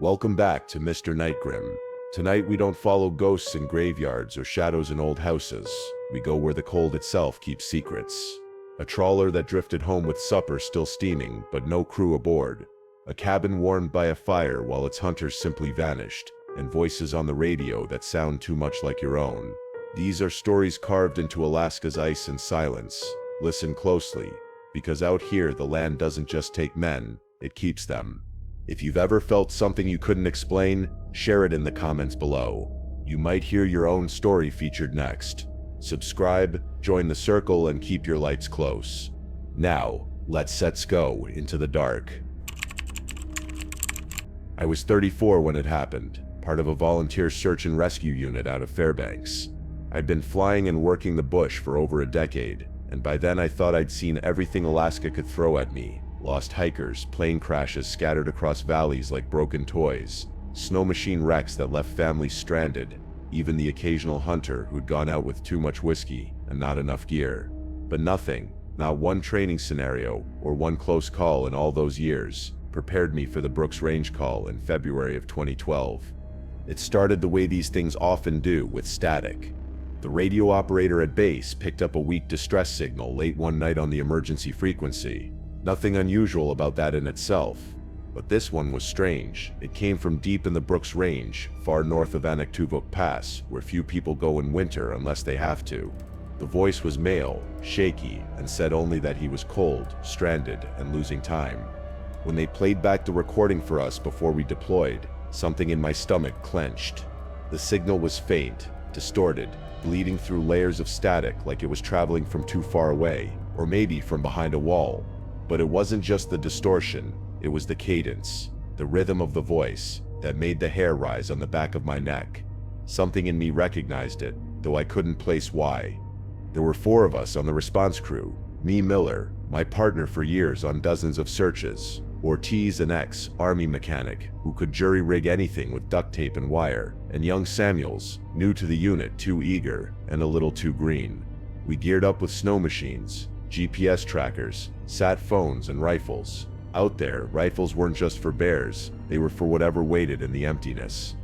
Welcome back to Mr. Nightgrim. Tonight we don't follow ghosts in graveyards or shadows in old houses. We go where the cold itself keeps secrets. A trawler that drifted home with supper still steaming, but no crew aboard. A cabin warmed by a fire while its hunters simply vanished, and voices on the radio that sound too much like your own. These are stories carved into Alaska's ice and silence. Listen closely, because out here the land doesn't just take men, it keeps them. If you've ever felt something you couldn't explain, share it in the comments below. You might hear your own story featured next. Subscribe, join the circle, and keep your lights close. Now, let's go into the dark. I was 34 when it happened, part of a volunteer search and rescue unit out of Fairbanks. I'd been flying and working the bush for over a decade, and by then I thought I'd seen everything Alaska could throw at me. Lost hikers, plane crashes scattered across valleys like broken toys, snow machine wrecks that left families stranded, even the occasional hunter who'd gone out with too much whiskey and not enough gear. But nothing, not one training scenario or one close call in all those years, prepared me for the Brooks Range call in February of 2012. It started the way these things often do, with static. The radio operator at base picked up a weak distress signal late one night on the emergency frequency. Nothing unusual about that in itself, but this one was strange. It came from deep in the Brooks Range, far north of Anaktuvuk Pass, where few people go in winter unless they have to. The voice was male, shaky, and said only that he was cold, stranded, and losing time. When they played back the recording for us before we deployed, something in my stomach clenched. The signal was faint, distorted, bleeding through layers of static like it was traveling from too far away, or maybe from behind a wall. But it wasn't just the distortion, it was the cadence, the rhythm of the voice, that made the hair rise on the back of my neck. Something in me recognized it, though I couldn't place why. There were 4 of us on the response crew: me, Miller, my partner for years on dozens of searches, Ortiz, an ex-army mechanic who could jury-rig anything with duct tape and wire, and young Samuels, new to the unit, too eager and a little too green. We geared up with snow machines, GPS trackers, sat phones, and rifles. Out there, rifles weren't just for bears, they were for whatever waited in the emptiness.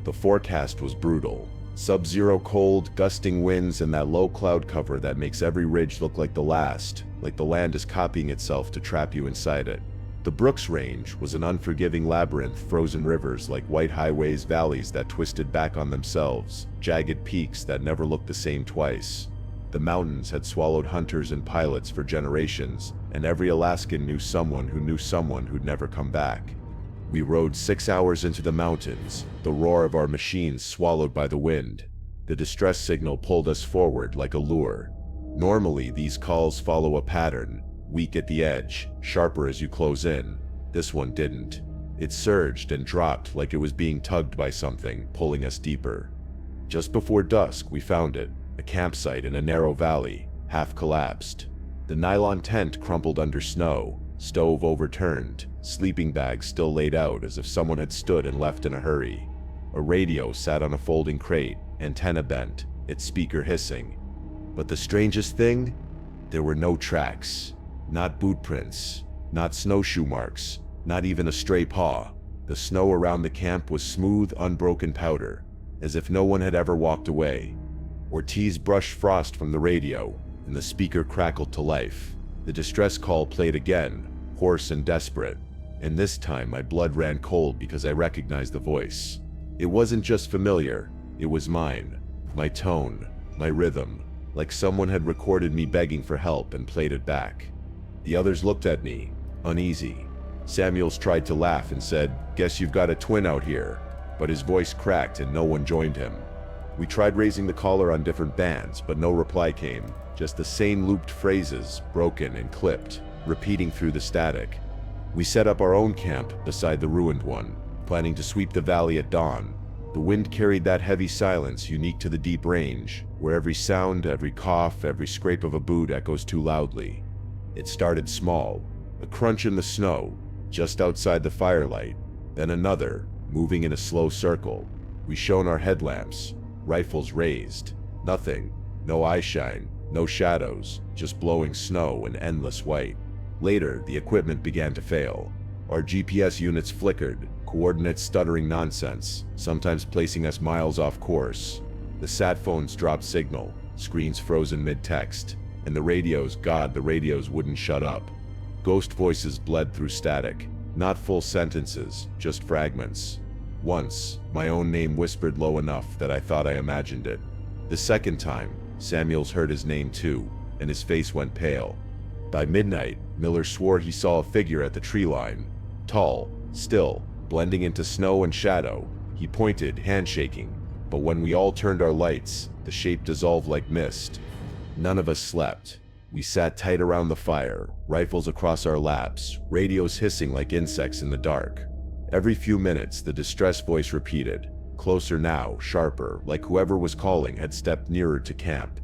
The forecast was brutal. Sub-zero cold, gusting winds, and that low cloud cover that makes every ridge look like the last, like the land is copying itself to trap you inside it. The Brooks Range was an unforgiving labyrinth, frozen rivers like white highways, valleys that twisted back on themselves, jagged peaks that never looked the same twice. The mountains had swallowed hunters and pilots for generations, and every Alaskan knew someone who'd never come back. We rode 6 hours into the mountains, the roar of our machines swallowed by the wind. The distress signal pulled us forward like a lure. Normally, these calls follow a pattern, weak at the edge, sharper as you close in. This one didn't. It surged and dropped like it was being tugged by something, pulling us deeper. Just before dusk, we found it. A campsite in a narrow valley, half collapsed. The nylon tent crumpled under snow, stove overturned, sleeping bags still laid out as if someone had stood and left in a hurry. A radio sat on a folding crate, antenna bent, its speaker hissing. But the strangest thing? There were no tracks. Not boot prints, not snowshoe marks, not even a stray paw. The snow around the camp was smooth, unbroken powder, as if no one had ever walked away. Ortiz brushed frost from the radio, and the speaker crackled to life. The distress call played again, hoarse and desperate, and this time my blood ran cold because I recognized the voice. It wasn't just familiar, it was mine. My tone, my rhythm, like someone had recorded me begging for help and played it back. The others looked at me, uneasy. Samuels tried to laugh and said, "Guess you've got a twin out here," but his voice cracked and no one joined him. We tried raising the caller on different bands, but no reply came, just the same looped phrases, broken and clipped, repeating through the static. We set up our own camp beside the ruined one, planning to sweep the valley at dawn. The wind carried that heavy silence unique to the deep range, where every sound, every cough, every scrape of a boot echoes too loudly. It started small, a crunch in the snow, just outside the firelight, then another, moving in a slow circle. We shone our headlamps, rifles raised. Nothing, no eye shine, no shadows, just blowing snow and endless white. Later, the equipment began to fail. Our GPS units flickered, coordinates stuttering nonsense, sometimes placing us miles off course. The sat phones dropped signal, screens frozen mid-text, and the radios, God, the radios wouldn't shut up. Ghost voices bled through static, not full sentences, just fragments. Once, my own name whispered low enough that I thought I imagined it. The second time, Samuels heard his name too, and his face went pale. By midnight, Miller swore he saw a figure at the tree line. Tall, still, blending into snow and shadow. He pointed, handshaking, but when we all turned our lights, the shape dissolved like mist. None of us slept. We sat tight around the fire, rifles across our laps, radios hissing like insects in the dark. Every few minutes, the distress voice repeated, closer now, sharper, like whoever was calling had stepped nearer to camp.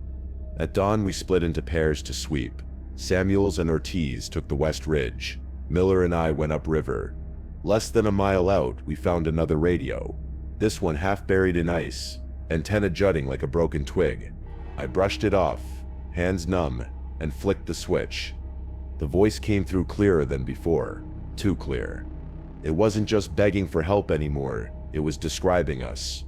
At dawn, we split into pairs to sweep. Samuels and Ortiz took the West Ridge. Miller and I went upriver. Less than a mile out, we found another radio. This one half buried in ice, antenna jutting like a broken twig. I brushed it off, hands numb, and flicked the switch. The voice came through clearer than before, too clear. It wasn't just begging for help anymore, it was describing us.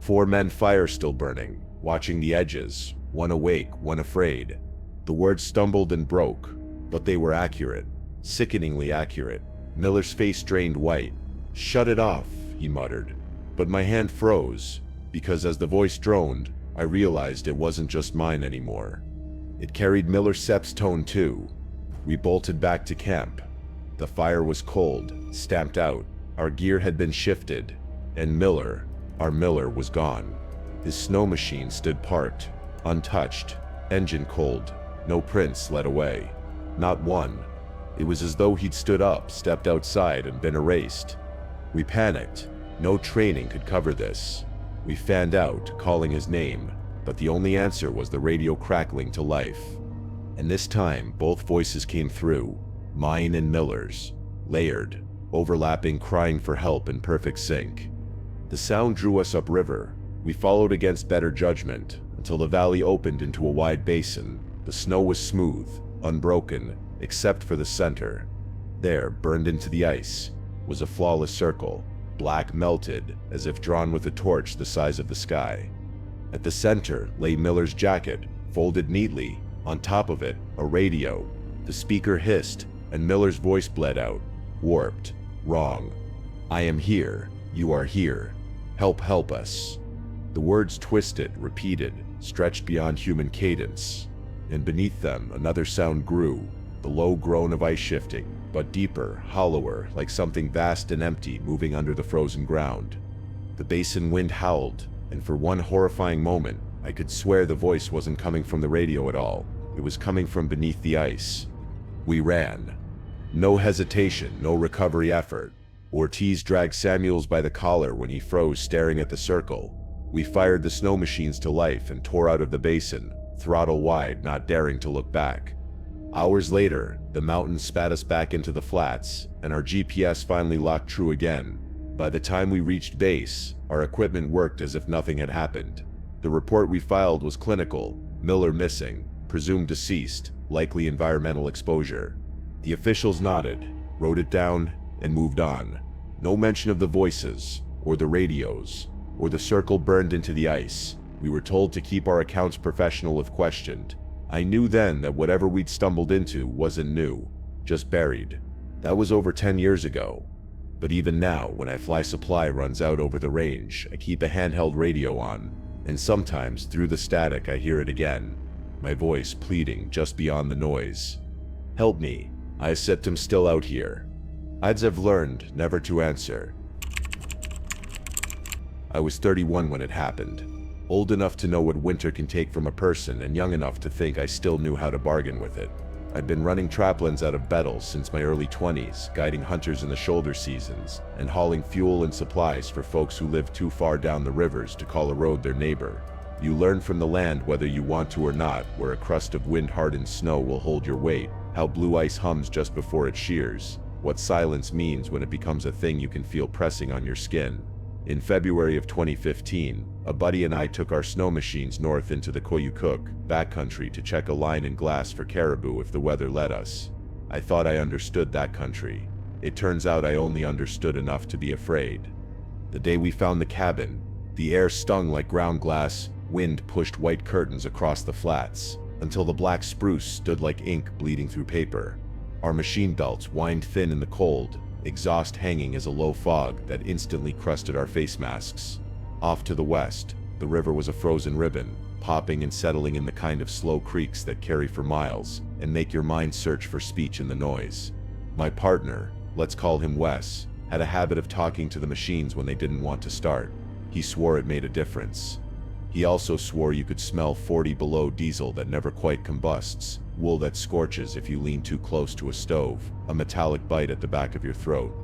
4 men, fire still burning, watching the edges, one awake, one afraid. The words stumbled and broke, but they were accurate, sickeningly accurate. Miller's face drained white. "Shut it off," he muttered. But my hand froze, because as the voice droned, I realized it wasn't just mine anymore. It carried Miller Sepp's tone too. We bolted back to camp. The fire was cold, stamped out. Our gear had been shifted, and Miller, our Miller, was gone. His snow machine stood parked, untouched, engine cold, no prints led away. Not one. It was as though he'd stood up, stepped outside, and been erased. We panicked. No training could cover this. We fanned out, calling his name, but the only answer was the radio crackling to life. And this time, both voices came through, mine and Miller's, layered, overlapping, crying for help in perfect sync. The sound drew us upriver. We followed against better judgment, until the valley opened into a wide basin. The snow was smooth, unbroken, except for the center. There, burned into the ice, was a flawless circle, black, melted, as if drawn with a torch the size of the sky. At the center lay Miller's jacket, folded neatly. On top of it, a radio. The speaker hissed, and Miller's voice bled out, warped, wrong. "I am here. You are here. Help us." The words twisted, repeated, stretched beyond human cadence. And beneath them, another sound grew, the low groan of ice shifting, but deeper, hollower, like something vast and empty moving under the frozen ground. The basin wind howled, and for one horrifying moment, I could swear the voice wasn't coming from the radio at all. It was coming from beneath the ice. We ran. No hesitation, no recovery effort. Ortiz dragged Samuels by the collar when he froze, staring at the circle. We fired the snow machines to life and tore out of the basin, throttle wide, not daring to look back. Hours later, the mountains spat us back into the flats, and our GPS finally locked true again. By the time we reached base, our equipment worked as if nothing had happened. The report we filed was clinical: Miller missing, presumed deceased, likely environmental exposure. The officials nodded, wrote it down, and moved on. No mention of the voices, or the radios, or the circle burned into the ice. We were told to keep our accounts professional if questioned. I knew then that whatever we'd stumbled into wasn't new, just buried. That was over 10 years ago. But even now, when I fly supply runs out over the range, I keep a handheld radio on, and sometimes through the static I hear it again, my voice pleading just beyond the noise. "Help me, I set him still out here." I've learned never to answer. I was 31 when it happened, old enough to know what winter can take from a person and young enough to think I still knew how to bargain with it. I'd been running traplands out of Bettel since my early 20s, guiding hunters in the shoulder seasons, and hauling fuel and supplies for folks who lived too far down the rivers to call a road their neighbor. You learn from the land whether you want to or not, where a crust of wind-hardened snow will hold your weight, how blue ice hums just before it shears, what silence means when it becomes a thing you can feel pressing on your skin. In February of 2015, a buddy and I took our snow machines north into the Koyukuk backcountry to check a line in glass for caribou if the weather let us. I thought I understood that country. It turns out I only understood enough to be afraid. The day we found the cabin, the air stung like ground glass, wind pushed white curtains across the flats, until the black spruce stood like ink bleeding through paper. Our machine belts whined thin in the cold, exhaust hanging as a low fog that instantly crusted our face masks. Off to the west, the river was a frozen ribbon, popping and settling in the kind of slow creaks that carry for miles and make your mind search for speech in the noise. My partner, let's call him Wes, had a habit of talking to the machines when they didn't want to start. He swore it made a difference. He also swore you could smell 40 below diesel that never quite combusts, wool that scorches if you lean too close to a stove, a metallic bite at the back of your throat.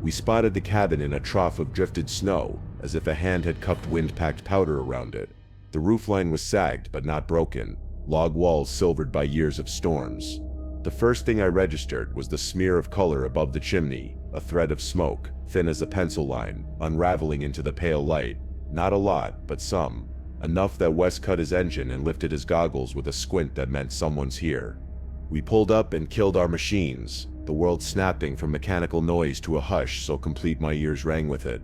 We spotted the cabin in a trough of drifted snow, as if a hand had cupped wind-packed powder around it. The roofline was sagged but not broken, log walls silvered by years of storms. The first thing I registered was the smear of color above the chimney, a thread of smoke, thin as a pencil line, unraveling into the pale light. Not a lot, but some. Enough that Wes cut his engine and lifted his goggles with a squint that meant someone's here. We pulled up and killed our machines, the world snapping from mechanical noise to a hush so complete my ears rang with it.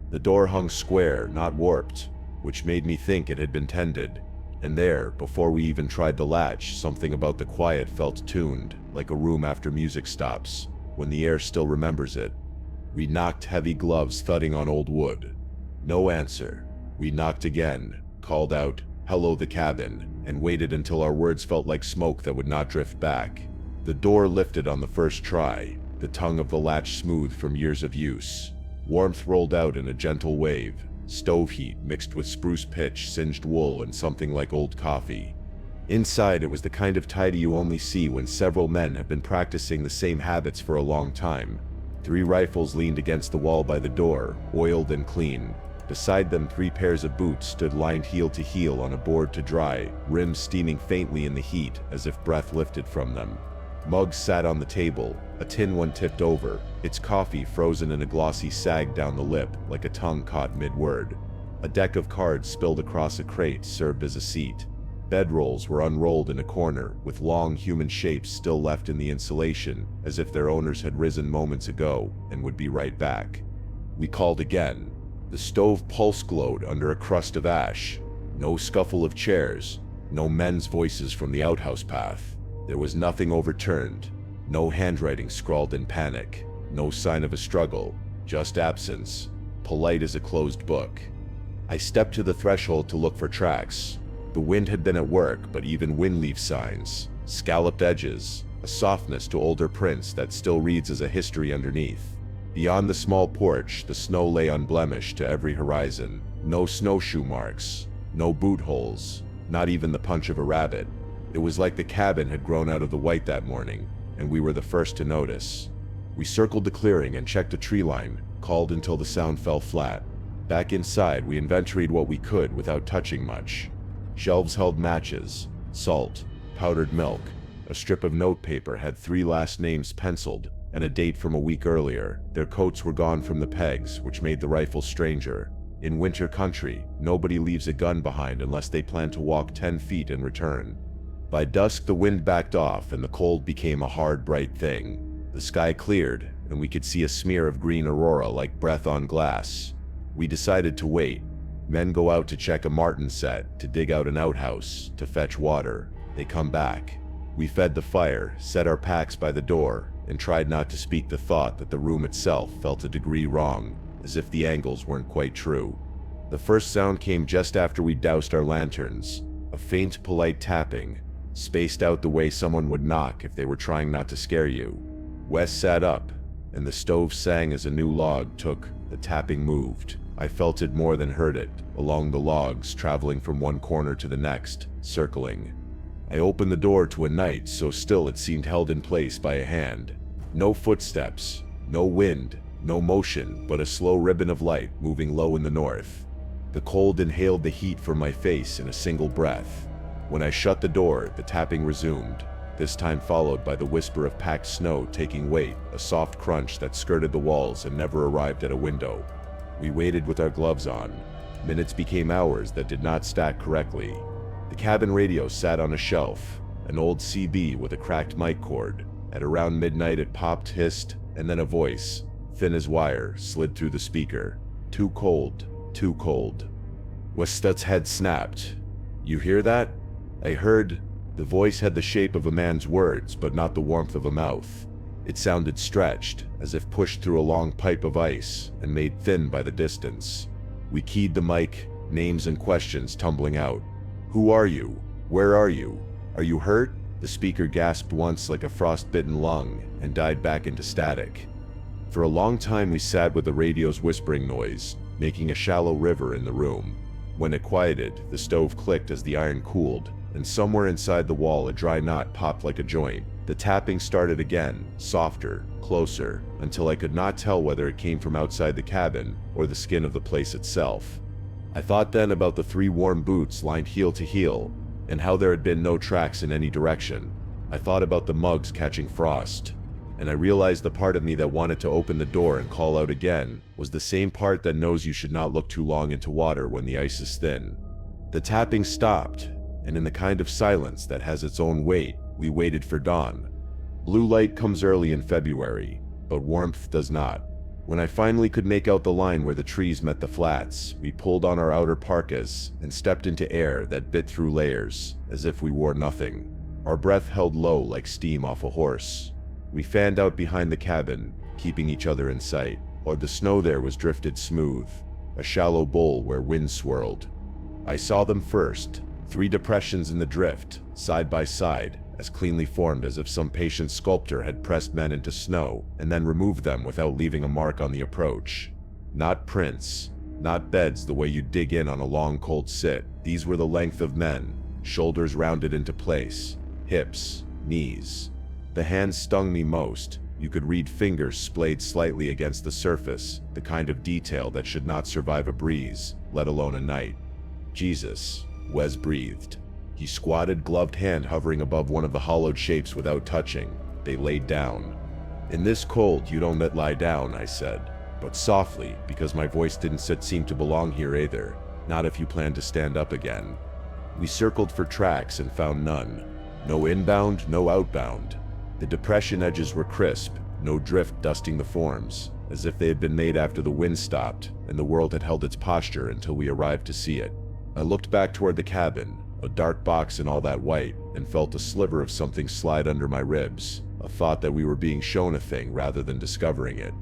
The door hung square, not warped, which made me think it had been tended. And there, before we even tried the latch, something about the quiet felt tuned, like a room after music stops, when the air still remembers it. We knocked, heavy gloves thudding on old wood. No answer. We knocked again, called out, "Hello, the cabin," and waited until our words felt like smoke that would not drift back. The door lifted on the first try, the tongue of the latch smooth from years of use. Warmth rolled out in a gentle wave. Stove heat mixed with spruce pitch, singed wool, and something like old coffee. Inside, it was the kind of tidy you only see when several men have been practicing the same habits for a long time. 3 rifles leaned against the wall by the door, oiled and clean. Beside them, 3 pairs of boots stood lined heel to heel on a board to dry, rims steaming faintly in the heat as if breath lifted from them. Mugs sat on the table, a tin one tipped over, its coffee frozen in a glossy sag down the lip like a tongue caught mid-word. A deck of cards spilled across a crate served as a seat. Bedrolls were unrolled in a corner, with long human shapes still left in the insulation, as if their owners had risen moments ago and would be right back. We called again. The stove pulse glowed under a crust of ash. No scuffle of chairs, no men's voices from the outhouse path. There was nothing overturned, no handwriting scrawled in panic, no sign of a struggle, just absence, polite as a closed book. I stepped to the threshold to look for tracks. The wind had been at work, but even wind leaf signs, scalloped edges, a softness to older prints that still reads as a history underneath. Beyond the small porch, the snow lay unblemished to every horizon. No snowshoe marks, no boot holes, not even the punch of a rabbit. It was like the cabin had grown out of the white that morning, and we were the first to notice. We circled the clearing and checked the tree line, called until the sound fell flat. Back inside, we inventoried what we could without touching much. Shelves held matches, salt, powdered milk. A strip of notepaper had 3 last names penciled, and a date from a week earlier. Their coats were gone from the pegs, which made the rifle stranger. In winter country, nobody leaves a gun behind unless they plan to walk 10 feet and return. By dusk, the wind backed off and the cold became a hard, bright thing. The sky cleared, and we could see a smear of green aurora like breath on glass. We decided to wait. Men go out to check a marten set, to dig out an outhouse, to fetch water. They come back. We fed the fire, set our packs by the door, and tried not to speak the thought that the room itself felt a degree wrong, as if the angles weren't quite true. The first sound came just after we doused our lanterns, a faint, polite tapping, spaced out the way someone would knock if they were trying not to scare you. Wes sat up, and the stove sang as a new log took. The tapping moved. I felt it more than heard it, along the logs, traveling from one corner to the next, circling. I opened the door to a night so still it seemed held in place by a hand. No footsteps, no wind, no motion, but a slow ribbon of light moving low in the north. The cold inhaled the heat from my face in a single breath. When I shut the door, the tapping resumed, this time followed by the whisper of packed snow taking weight, a soft crunch that skirted the walls and never arrived at a window. We waited with our gloves on. Minutes became hours that did not stack correctly. The cabin radio sat on a shelf, an old CB with a cracked mic cord. At around midnight it popped, hissed, and then a voice, thin as wire, slid through the speaker. "Too cold, too cold." Westut's head snapped. "You hear that?" I heard. The voice had the shape of a man's words, but not the warmth of a mouth. It sounded stretched, as if pushed through a long pipe of ice, and made thin by the distance. We keyed the mic, names and questions tumbling out. "Who are you? Where are you? Are you hurt?" The speaker gasped once like a frost-bitten lung, and died back into static. For a long time we sat with the radio's whispering noise, making a shallow river in the room. When it quieted, the stove clicked as the iron cooled, and somewhere inside the wall a dry knot popped like a joint. The tapping started again, softer, closer, until I could not tell whether it came from outside the cabin or the skin of the place itself. I thought then about the 3 warm boots lined heel to heel, and how there had been no tracks in any direction. I thought about the mugs catching frost, and I realized the part of me that wanted to open the door and call out again was the same part that knows you should not look too long into water when the ice is thin. The tapping stopped, and in the kind of silence that has its own weight, we waited for dawn. Blue light comes early in February, but warmth does not. When I finally could make out the line where the trees met the flats, we pulled on our outer parkas and stepped into air that bit through layers, as if we wore nothing. Our breath held low like steam off a horse. We fanned out behind the cabin, keeping each other in sight, or the snow there was drifted smooth, a shallow bowl where wind swirled. I saw them first, 3 depressions in the drift, side by side, as cleanly formed as if some patient sculptor had pressed men into snow and then removed them without leaving a mark on the approach. Not prints, not beds the way you dig in on a long cold sit. These were the length of men, shoulders rounded into place, hips, knees. The hands stung me most. You could read fingers splayed slightly against the surface, the kind of detail that should not survive a breeze, let alone a night. "Jesus," Wes breathed. He squatted, gloved hand hovering above one of the hollowed shapes without touching. They laid down. "In this cold, you don't lie down," I said, but softly, because my voice didn't seem to belong here either. "Not if you plan to stand up again." We circled for tracks and found none. No inbound, no outbound. The depression edges were crisp, no drift dusting the forms, as if they had been made after the wind stopped and the world had held its posture until we arrived to see it. I looked back toward the cabin, a dark box in all that white, and felt a sliver of something slide under my ribs, a thought that we were being shown a thing rather than discovering it.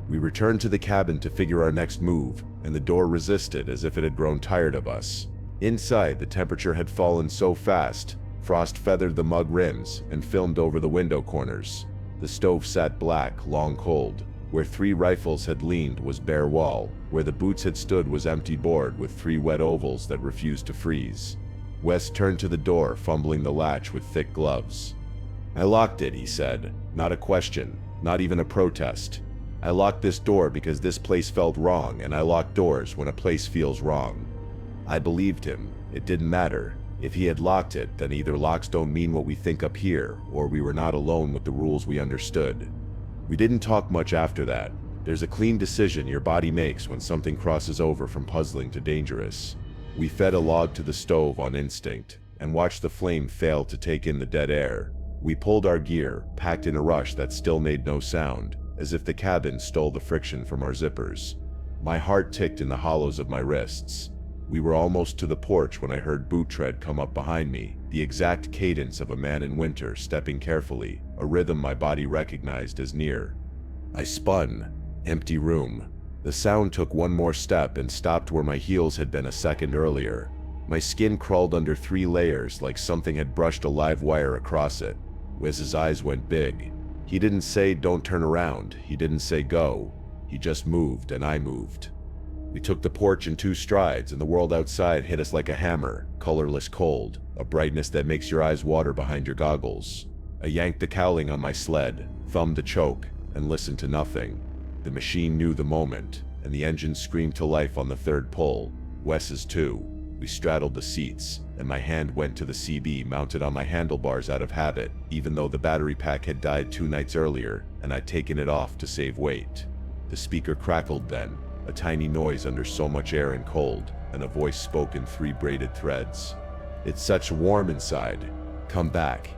We returned to the cabin to figure our next move, and the door resisted as if it had grown tired of us. Inside, the temperature had fallen so fast, frost feathered the mug rims and filmed over the window corners. The stove sat black, long cold. Where 3 rifles had leaned was bare wall. Where the boots had stood was empty board with 3 wet ovals that refused to freeze. Wes turned to the door, fumbling the latch with thick gloves. "I locked it," he said. "Not a question, not even a protest. I locked this door because this place felt wrong, and I lock doors when a place feels wrong." I believed him. It didn't matter. If he had locked it, then either locks don't mean what we think up here, or we were not alone with the rules we understood. We didn't talk much after that. There's a clean decision your body makes when something crosses over from puzzling to dangerous. We fed a log to the stove on instinct, and watched the flame fail to take in the dead air. We pulled our gear, packed in a rush that still made no sound, as if the cabin stole the friction from our zippers. My heart ticked in the hollows of my wrists. We were almost to the porch when I heard boot tread come up behind me, the exact cadence of a man in winter stepping carefully, a rhythm my body recognized as near. I spun. Empty room. The sound took one more step and stopped where my heels had been a second earlier. My skin crawled under 3 layers like something had brushed a live wire across it. Wes's eyes went big. He didn't say don't turn around, he didn't say go. He just moved and I moved. We took the porch in 2 strides and the world outside hit us like a hammer, colorless cold, a brightness that makes your eyes water behind your goggles. I yanked the cowling on my sled, thumbed the choke, and listened to nothing. The machine knew the moment, and the engine screamed to life on the 3rd pull. Wes's too. We straddled the seats, and my hand went to the CB mounted on my handlebars out of habit, even though the battery pack had died 2 nights earlier, and I'd taken it off to save weight. The speaker crackled then, a tiny noise under so much air and cold, and a voice spoke in 3 braided threads. "It's such warm inside. Come back."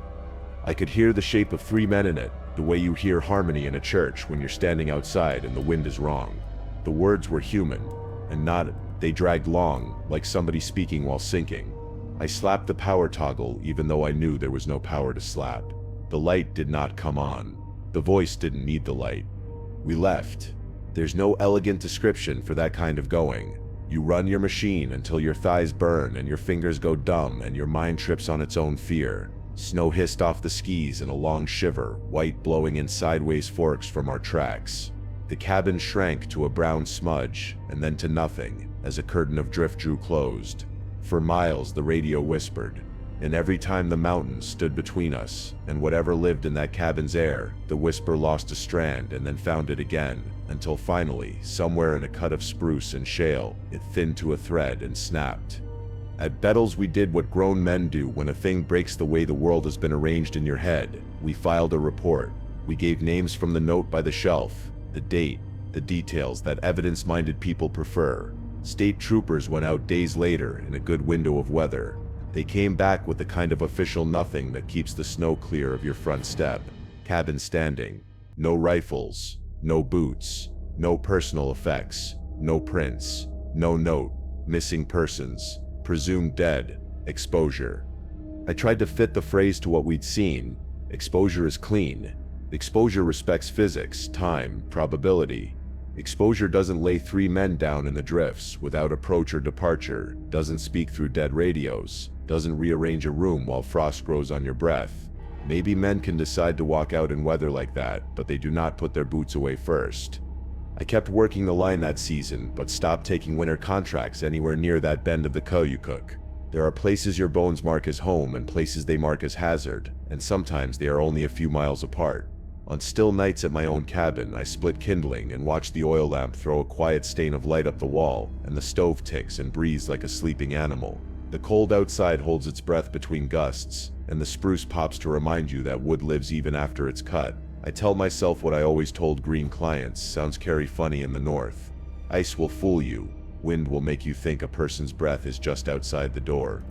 I could hear the shape of 3 men in it, The way you hear harmony in a church when you're standing outside and the wind is wrong. The words were human, and not, they dragged long, like somebody speaking while sinking. I slapped the power toggle even though I knew there was no power to slap. The light did not come on. The voice didn't need the light. We left. There's no elegant description for that kind of going. You run your machine until your thighs burn and your fingers go dumb and your mind trips on its own fear. Snow hissed off the skis in a long shiver, white blowing in sideways forks from our tracks. The cabin shrank to a brown smudge, and then to nothing, as a curtain of drift drew closed. For miles the radio whispered, and every time the mountains stood between us, and whatever lived in that cabin's air, the whisper lost a strand and then found it again, until finally, somewhere in a cut of spruce and shale, it thinned to a thread and snapped. At Bettles we did what grown men do when a thing breaks the way the world has been arranged in your head. We filed a report. We gave names from the note by the shelf, the date, the details that evidence-minded people prefer. State troopers went out days later in a good window of weather. They came back with the kind of official nothing that keeps the snow clear of your front step. Cabin standing. No rifles. No boots. No personal effects. No prints. No note. Missing persons. Presumed dead. Exposure. I tried to fit the phrase to what we'd seen. Exposure is clean. Exposure respects physics, time, probability. Exposure doesn't lay 3 men down in the drifts without approach or departure, doesn't speak through dead radios, doesn't rearrange a room while frost grows on your breath. Maybe men can decide to walk out in weather like that, but they do not put their boots away first. I kept working the line that season, but stopped taking winter contracts anywhere near that bend of the Koyukuk. There are places your bones mark as home and places they mark as hazard, and sometimes they are only a few miles apart. On still nights at my own cabin, I split kindling and watched the oil lamp throw a quiet stain of light up the wall, and the stove ticks and breathes like a sleeping animal. The cold outside holds its breath between gusts, and the spruce pops to remind you that wood lives even after it's cut. I tell myself what I always told green clients sounds very funny in the north. Ice will fool you. Wind will make you think a person's breath is just outside the door.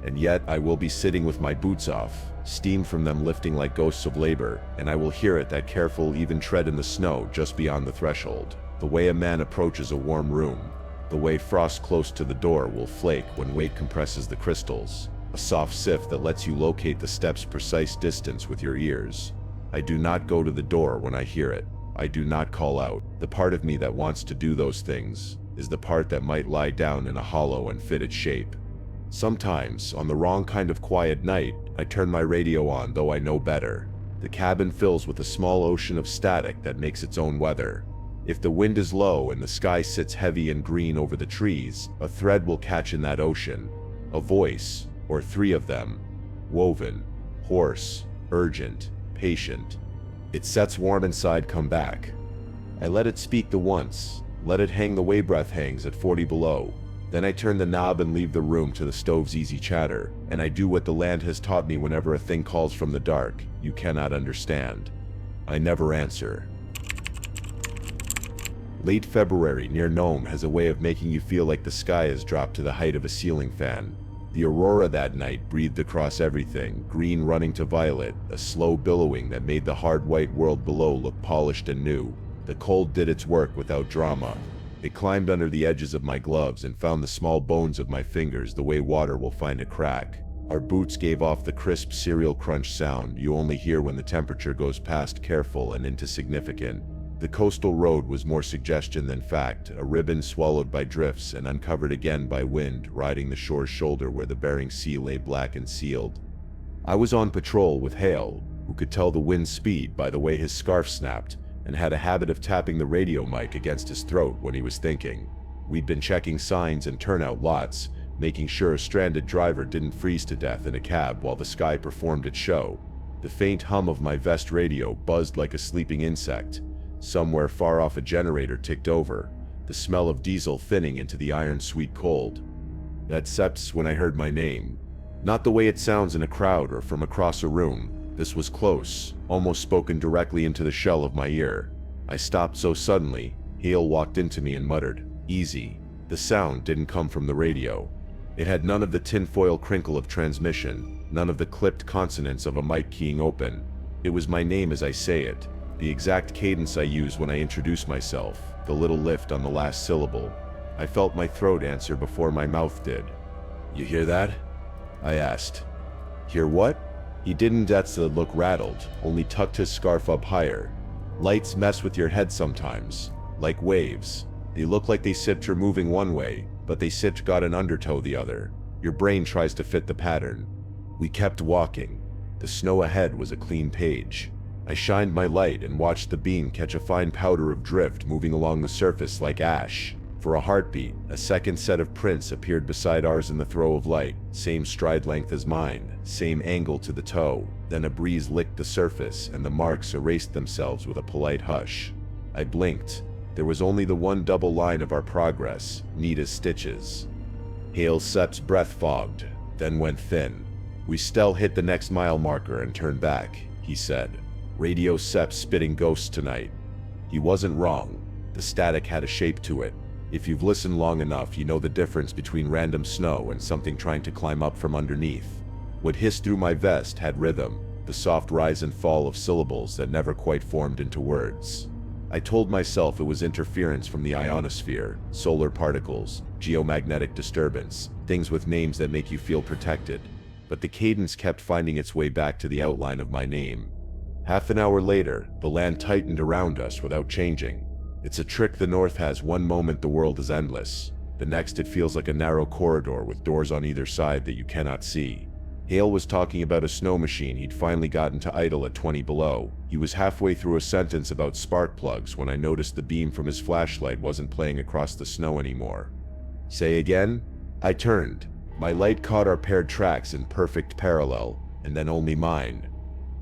And yet I will be sitting with my boots off, steam from them lifting like ghosts of labor, and I will hear it, that careful, even tread in the snow just beyond the threshold. The way a man approaches a warm room. The way frost close to the door will flake when weight compresses the crystals. A soft sift that lets you locate the step's precise distance with your ears. I do not go to the door when I hear it. I do not call out. The part of me that wants to do those things is the part that might lie down in a hollow and fit its shape. Sometimes, on the wrong kind of quiet night, I turn my radio on, though I know better. The cabin fills with a small ocean of static that makes its own weather. If the wind is low and the sky sits heavy and green over the trees, a thread will catch in that ocean. A voice, or 3 of them. Woven, hoarse, urgent, patient. It sets warm inside, come back. I let it speak the once, let it hang the way breath hangs at 40 below. Then I turn the knob and leave the room to the stove's easy chatter, and I do what the land has taught me whenever a thing calls from the dark you cannot understand. I never answer. Late February near Nome has a way of making you feel like the sky has dropped to the height of a ceiling fan. The aurora that night breathed across everything, green running to violet, a slow billowing that made the hard white world below look polished and new. The cold did its work without drama. It climbed under the edges of my gloves and found the small bones of my fingers the way water will find a crack. Our boots gave off the crisp cereal crunch sound you only hear when the temperature goes past careful and into significant. The coastal road was more suggestion than fact, a ribbon swallowed by drifts and uncovered again by wind, riding the shore's shoulder where the Bering Sea lay black and sealed. I was on patrol with Hale, who could tell the wind's speed by the way his scarf snapped, and had a habit of tapping the radio mic against his throat when he was thinking. We'd been checking signs and turnout lots, making sure a stranded driver didn't freeze to death in a cab while the sky performed its show. The faint hum of my vest radio buzzed like a sleeping insect. Somewhere far off a generator ticked over, the smell of diesel thinning into the iron-sweet cold. Except when I heard my name. Not the way it sounds in a crowd or from across a room. This was close, almost spoken directly into the shell of my ear. I stopped so suddenly, Hale walked into me and muttered, "Easy." The sound didn't come from the radio. It had none of the tinfoil crinkle of transmission, none of the clipped consonants of a mic keying open. It was my name as I say it, the exact cadence I use when I introduce myself, the little lift on the last syllable. I felt my throat answer before my mouth did. "You hear that?" I asked. "Hear what?" He didn't look rattled, only tucked his scarf up higher. "Lights mess with your head sometimes, like waves. They look like they sipped you're moving one way, but they sipped got an undertow the other. Your brain tries to fit the pattern." We kept walking. The snow ahead was a clean page. I shined my light and watched the beam catch a fine powder of drift moving along the surface like ash. For a heartbeat, a second set of prints appeared beside ours in the throw of light, same stride length as mine, same angle to the toe. Then a breeze licked the surface and the marks erased themselves with a polite hush. I blinked. There was only the one double line of our progress, neat as stitches. Hale Sepp's breath fogged, then went thin. "We still hit the next mile marker and turned back," he said. "Radio Sepp's spitting ghosts tonight." He wasn't wrong. The static had a shape to it. If you've listened long enough, you know the difference between random snow and something trying to climb up from underneath. What hissed through my vest had rhythm, the soft rise and fall of syllables that never quite formed into words. I told myself it was interference from the ionosphere, solar particles, geomagnetic disturbance, things with names that make you feel protected. But the cadence kept finding its way back to the outline of my name. Half an hour later, the land tightened around us without changing. It's a trick the North has. One moment the world is endless. The next it feels like a narrow corridor with doors on either side that you cannot see. Hale was talking about a snow machine he'd finally gotten to idle at 20 below. He was halfway through a sentence about spark plugs when I noticed the beam from his flashlight wasn't playing across the snow anymore. "Say again?" I turned. My light caught our paired tracks in perfect parallel, and then only mine.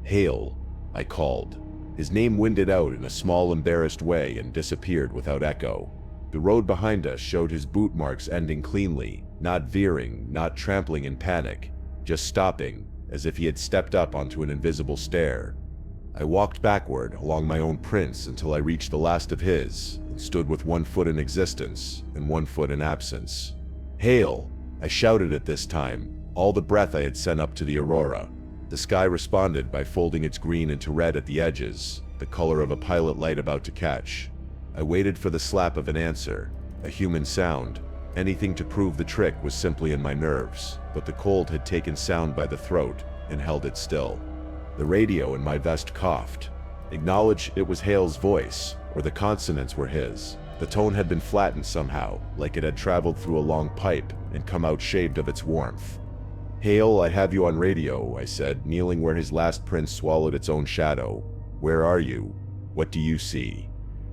"Hale," I called. His name winded out in a small, embarrassed way and disappeared without echo. The road behind us showed his boot marks ending cleanly, not veering, not trampling in panic, just stopping, as if he had stepped up onto an invisible stair. I walked backward along my own prints until I reached the last of his, and stood with one foot in existence and one foot in absence. "Hale!" I shouted at this time, all the breath I had sent up to the aurora. The sky responded by folding its green into red at the edges, the color of a pilot light about to catch. I waited for the slap of an answer, a human sound. Anything to prove the trick was simply in my nerves, but the cold had taken sound by the throat and held it still. The radio in my vest coughed. Acknowledge it was Hale's voice, or the consonants were his. The tone had been flattened somehow, like it had traveled through a long pipe and come out shaved of its warmth. "Hale, I have you on radio," I said, kneeling where his last print swallowed its own shadow. "Where are you? What do you see?"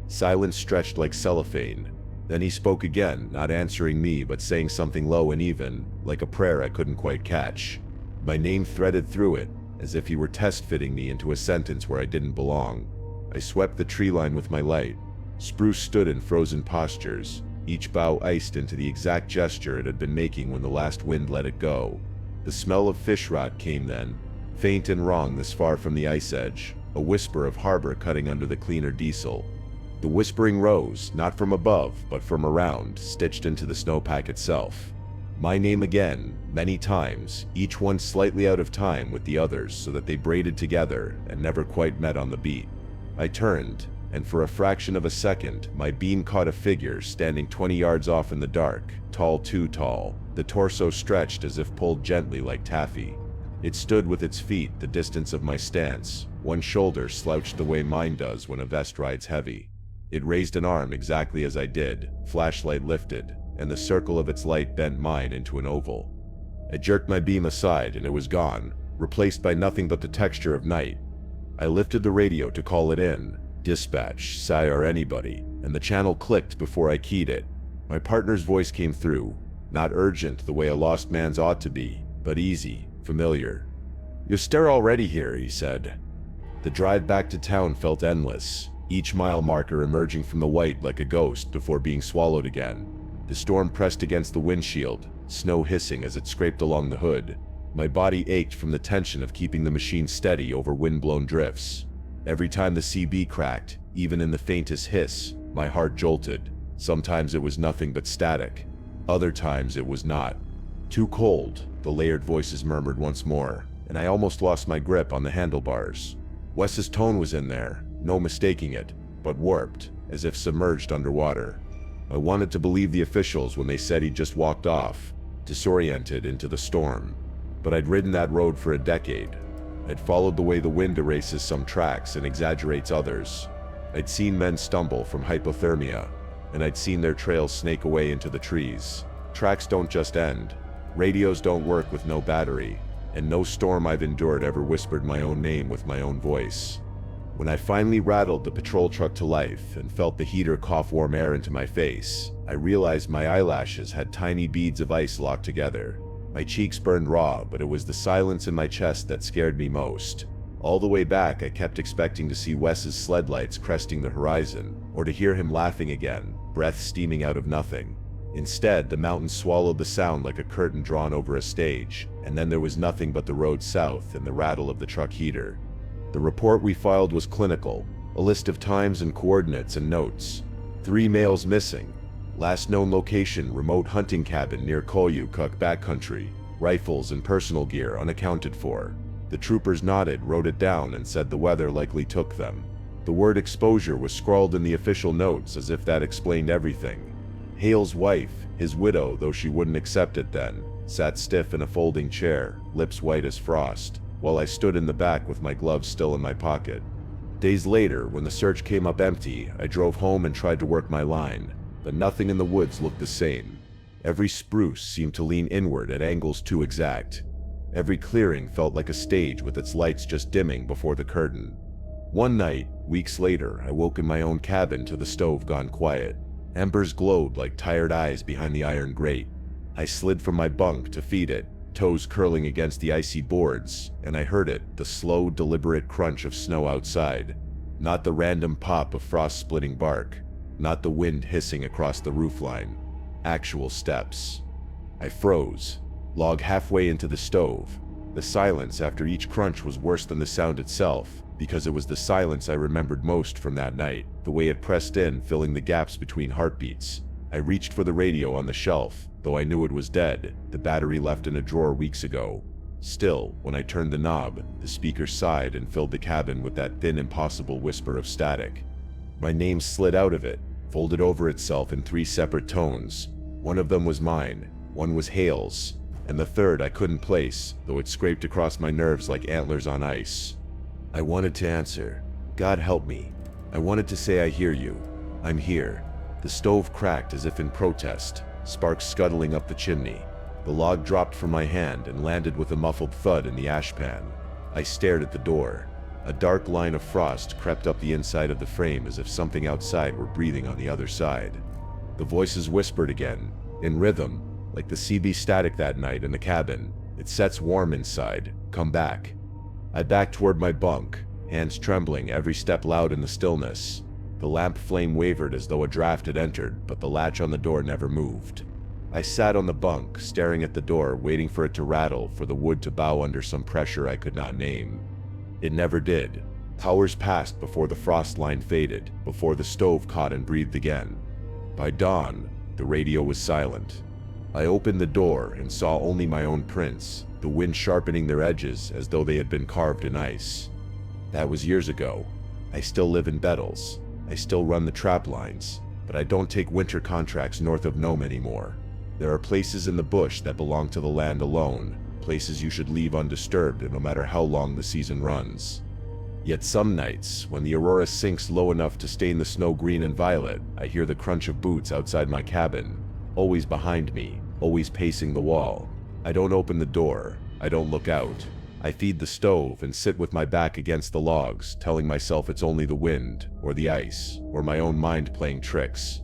Silence stretched like cellophane. Then he spoke again, not answering me but saying something low and even, like a prayer I couldn't quite catch. My name threaded through it, as if he were test-fitting me into a sentence where I didn't belong. I swept the tree line with my light. Spruce stood in frozen postures, each bough iced into the exact gesture it had been making when the last wind let it go. The smell of fish rot came then, faint and wrong this far from the ice edge, a whisper of harbor cutting under the cleaner diesel. The whispering rose, not from above, but from around, stitched into the snowpack itself. My name again, many times, each one slightly out of time with the others so that they braided together and never quite met on the beat. I turned, and for a fraction of a second, my beam caught a figure standing 20 yards off in the dark, tall, too tall, the torso stretched as if pulled gently like taffy. It stood with its feet the distance of my stance, one shoulder slouched the way mine does when a vest rides heavy. It raised an arm exactly as I did, flashlight lifted, and the circle of its light bent mine into an oval. I jerked my beam aside and it was gone, replaced by nothing but the texture of night. I lifted the radio to call it in. "Dispatch, sire, anybody," and the channel clicked before I keyed it. My partner's voice came through, not urgent the way a lost man's ought to be, but easy, familiar. "You're still already here," he said. The drive back to town felt endless, each mile marker emerging from the white like a ghost before being swallowed again. The storm pressed against the windshield, snow hissing as it scraped along the hood. My body ached from the tension of keeping the machine steady over wind-blown drifts. Every time the CB cracked, even in the faintest hiss, my heart jolted. Sometimes it was nothing but static. Other times it was not. "Too cold," the layered voices murmured once more, and I almost lost my grip on the handlebars. Wes's tone was in there, no mistaking it, but warped, as if submerged underwater. I wanted to believe the officials when they said he'd just walked off, disoriented into the storm. But I'd ridden that road for a decade. I'd followed the way the wind erases some tracks and exaggerates others. I'd seen men stumble from hypothermia, and I'd seen their trails snake away into the trees. Tracks don't just end. Radios don't work with no battery, and no storm I've endured ever whispered my own name with my own voice. When I finally rattled the patrol truck to life and felt the heater cough warm air into my face, I realized my eyelashes had tiny beads of ice locked together. My cheeks burned raw, but it was the silence in my chest that scared me most. All the way back, I kept expecting to see Wes's sled lights cresting the horizon, or to hear him laughing again, breath steaming out of nothing. Instead, the mountains swallowed the sound like a curtain drawn over a stage, and then there was nothing but the road south and the rattle of the truck heater. The report we filed was clinical, a list of times and coordinates and notes. 3 males missing. Last known location, remote hunting cabin near Koyukuk backcountry. Rifles and personal gear unaccounted for. The troopers nodded, wrote it down, and said the weather likely took them. The word exposure was scrawled in the official notes as if that explained everything. Hale's wife, his widow, though she wouldn't accept it then, sat stiff in a folding chair, lips white as frost, while I stood in the back with my gloves still in my pocket. Days later, when the search came up empty, I drove home and tried to work my line, but nothing in the woods looked the same. Every spruce seemed to lean inward at angles too exact. Every clearing felt like a stage with its lights just dimming before the curtain. One night, weeks later, I woke in my own cabin to the stove gone quiet. Embers glowed like tired eyes behind the iron grate. I slid from my bunk to feed it, toes curling against the icy boards, and I heard it, the slow, deliberate crunch of snow outside. Not the random pop of frost-splitting bark. Not the wind hissing across the roofline. Actual steps. I froze, log halfway into the stove. The silence after each crunch was worse than the sound itself, because it was the silence I remembered most from that night, the way it pressed in, filling the gaps between heartbeats. I reached for the radio on the shelf, though I knew it was dead, the battery left in a drawer weeks ago. Still, when I turned the knob, the speaker sighed and filled the cabin with that thin, impossible whisper of static. My name slid out of it, folded over itself in 3 separate tones. One of them was mine, one was Hale's, and the third I couldn't place, though it scraped across my nerves like antlers on ice. I wanted to answer, God help me. I wanted to say I hear you. I'm here. The stove cracked as if in protest, sparks scuttling up the chimney. The log dropped from my hand and landed with a muffled thud in the ashpan. I stared at the door. A dark line of frost crept up the inside of the frame as if something outside were breathing on the other side. The voices whispered again, in rhythm, like the CB static that night in the cabin. It sets warm inside. Come back. I backed toward my bunk, hands trembling, every step loud in the stillness. The lamp flame wavered as though a draft had entered, but the latch on the door never moved. I sat on the bunk, staring at the door, waiting for it to rattle, for the wood to bow under some pressure I could not name. It never did. Hours passed before the frost line faded, before the stove caught and breathed again. By dawn, the radio was silent. I opened the door and saw only my own prints, the wind sharpening their edges as though they had been carved in ice. That was years ago. I still live in Bettles. I still run the trap lines, but I don't take winter contracts north of Nome anymore. There are places in the bush that belong to the land alone, places you should leave undisturbed no matter how long the season runs. Yet some nights, when the aurora sinks low enough to stain the snow green and violet, I hear the crunch of boots outside my cabin, always behind me, always pacing the wall. I don't open the door. I don't look out. I feed the stove and sit with my back against the logs, telling myself it's only the wind, or the ice, or my own mind playing tricks.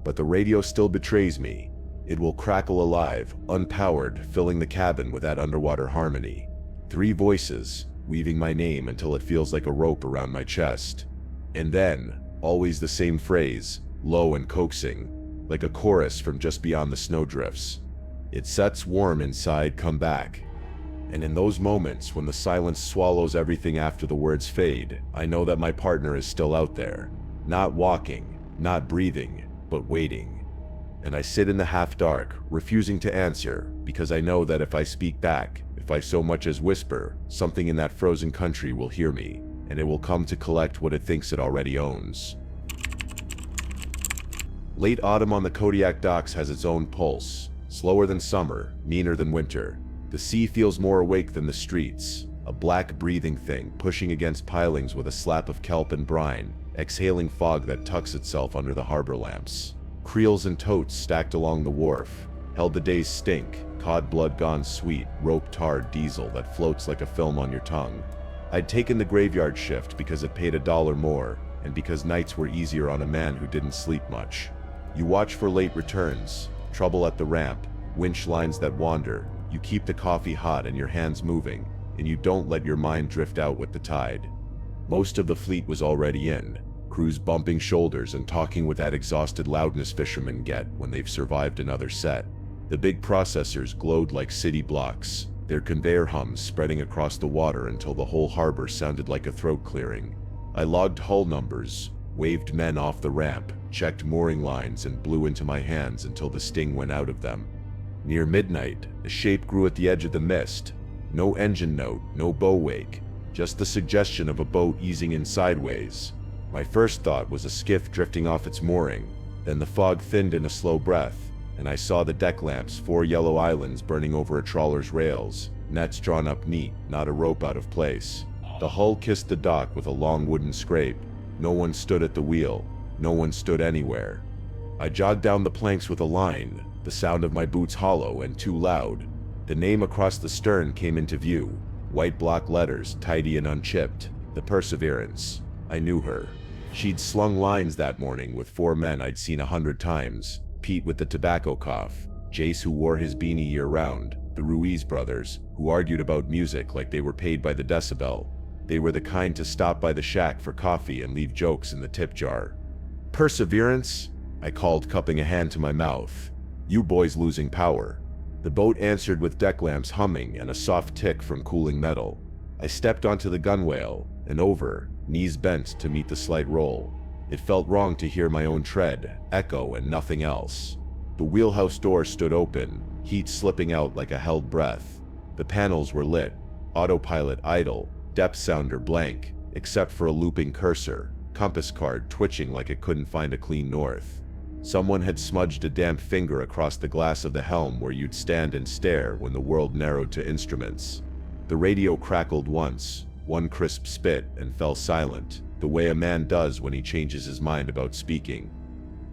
But the radio still betrays me. It will crackle alive, unpowered, filling the cabin with that underwater harmony. 3 voices, weaving my name until it feels like a rope around my chest. And then, always the same phrase, low and coaxing, like a chorus from just beyond the snowdrifts. It sets warm inside, come back. And in those moments when the silence swallows everything after the words fade, I know that my partner is still out there. Not walking, not breathing, but waiting. And I sit in the half-dark, refusing to answer, because I know that if I speak back, if I so much as whisper, something in that frozen country will hear me. and it will come to collect what it thinks it already owns. Late autumn on the Kodiak docks has its own pulse, slower than summer, meaner than winter. The sea feels more awake than the streets, a black breathing thing pushing against pilings with a slap of kelp and brine, exhaling fog that tucks itself under the harbor lamps. Creels and totes stacked along the wharf held the day's stink, cod blood gone sweet, rope-tarred diesel that floats like a film on your tongue. I'd taken the graveyard shift because it paid $1 more, and because nights were easier on a man who didn't sleep much. You watch for late returns, trouble at the ramp, winch lines that wander. You keep the coffee hot and your hands moving, and you don't let your mind drift out with the tide. Most of the fleet was already in, crews bumping shoulders and talking with that exhausted loudness fishermen get when they've survived another set. The big processors glowed like city blocks, their conveyor hums spreading across the water until the whole harbor sounded like a throat clearing. I logged hull numbers, waved men off the ramp, checked mooring lines, and blew into my hands until the sting went out of them. Near midnight, a shape grew at the edge of the mist. No engine note, no bow wake, just the suggestion of a boat easing in sideways. My first thought was a skiff drifting off its mooring. Then the fog thinned in a slow breath, and I saw the deck lamps, 4 yellow islands burning over a trawler's rails, nets drawn up neat, not a rope out of place. The hull kissed the dock with a long wooden scrape. No one stood at the wheel. No one stood anywhere. I jogged down the planks with a line, the sound of my boots hollow and too loud. The name across the stern came into view, white block letters, tidy and unchipped. The Perseverance. I knew her. She'd slung lines that morning with 4 men I'd seen 100 times. Pete with the tobacco cough, Jace who wore his beanie year-round, the Ruiz brothers, who argued about music like they were paid by the decibel. They were the kind to stop by the shack for coffee and leave jokes in the tip jar. "Perseverance?" I called, cupping a hand to my mouth. "You boys losing power." The boat answered with deck lamps humming and a soft tick from cooling metal. I stepped onto the gunwale and over, knees bent to meet the slight roll. It felt wrong to hear my own tread, echo, and nothing else. The wheelhouse door stood open, heat slipping out like a held breath. The panels were lit, autopilot idle, depth sounder blank, except for a looping cursor, compass card twitching like it couldn't find a clean north. Someone had smudged a damp finger across the glass of the helm where you'd stand and stare when the world narrowed to instruments. The radio crackled once, one crisp spit, and fell silent, the way a man does when he changes his mind about speaking.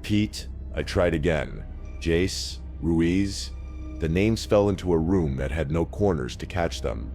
"Pete?" I tried again. "Jace? Ruiz?" The names fell into a room that had no corners to catch them.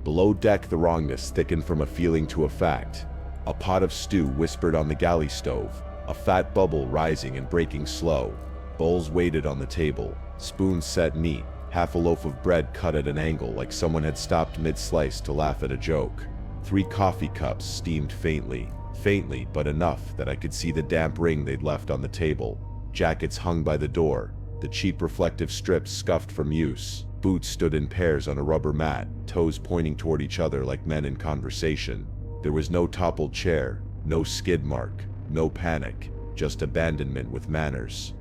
Below deck, the wrongness thickened from a feeling to a fact. A pot of stew whispered on the galley stove, a fat bubble rising and breaking slow. Bowls waited on the table, spoons set neat, half a loaf of bread cut at an angle like someone had stopped mid-slice to laugh at a joke. 3 coffee cups steamed faintly, but enough that I could see the damp ring they'd left on the table. Jackets hung by the door, the cheap reflective strips scuffed from use. Boots stood in pairs on a rubber mat, toes pointing toward each other like men in conversation. There was no toppled chair, no skid mark, no panic, just abandonment with manners.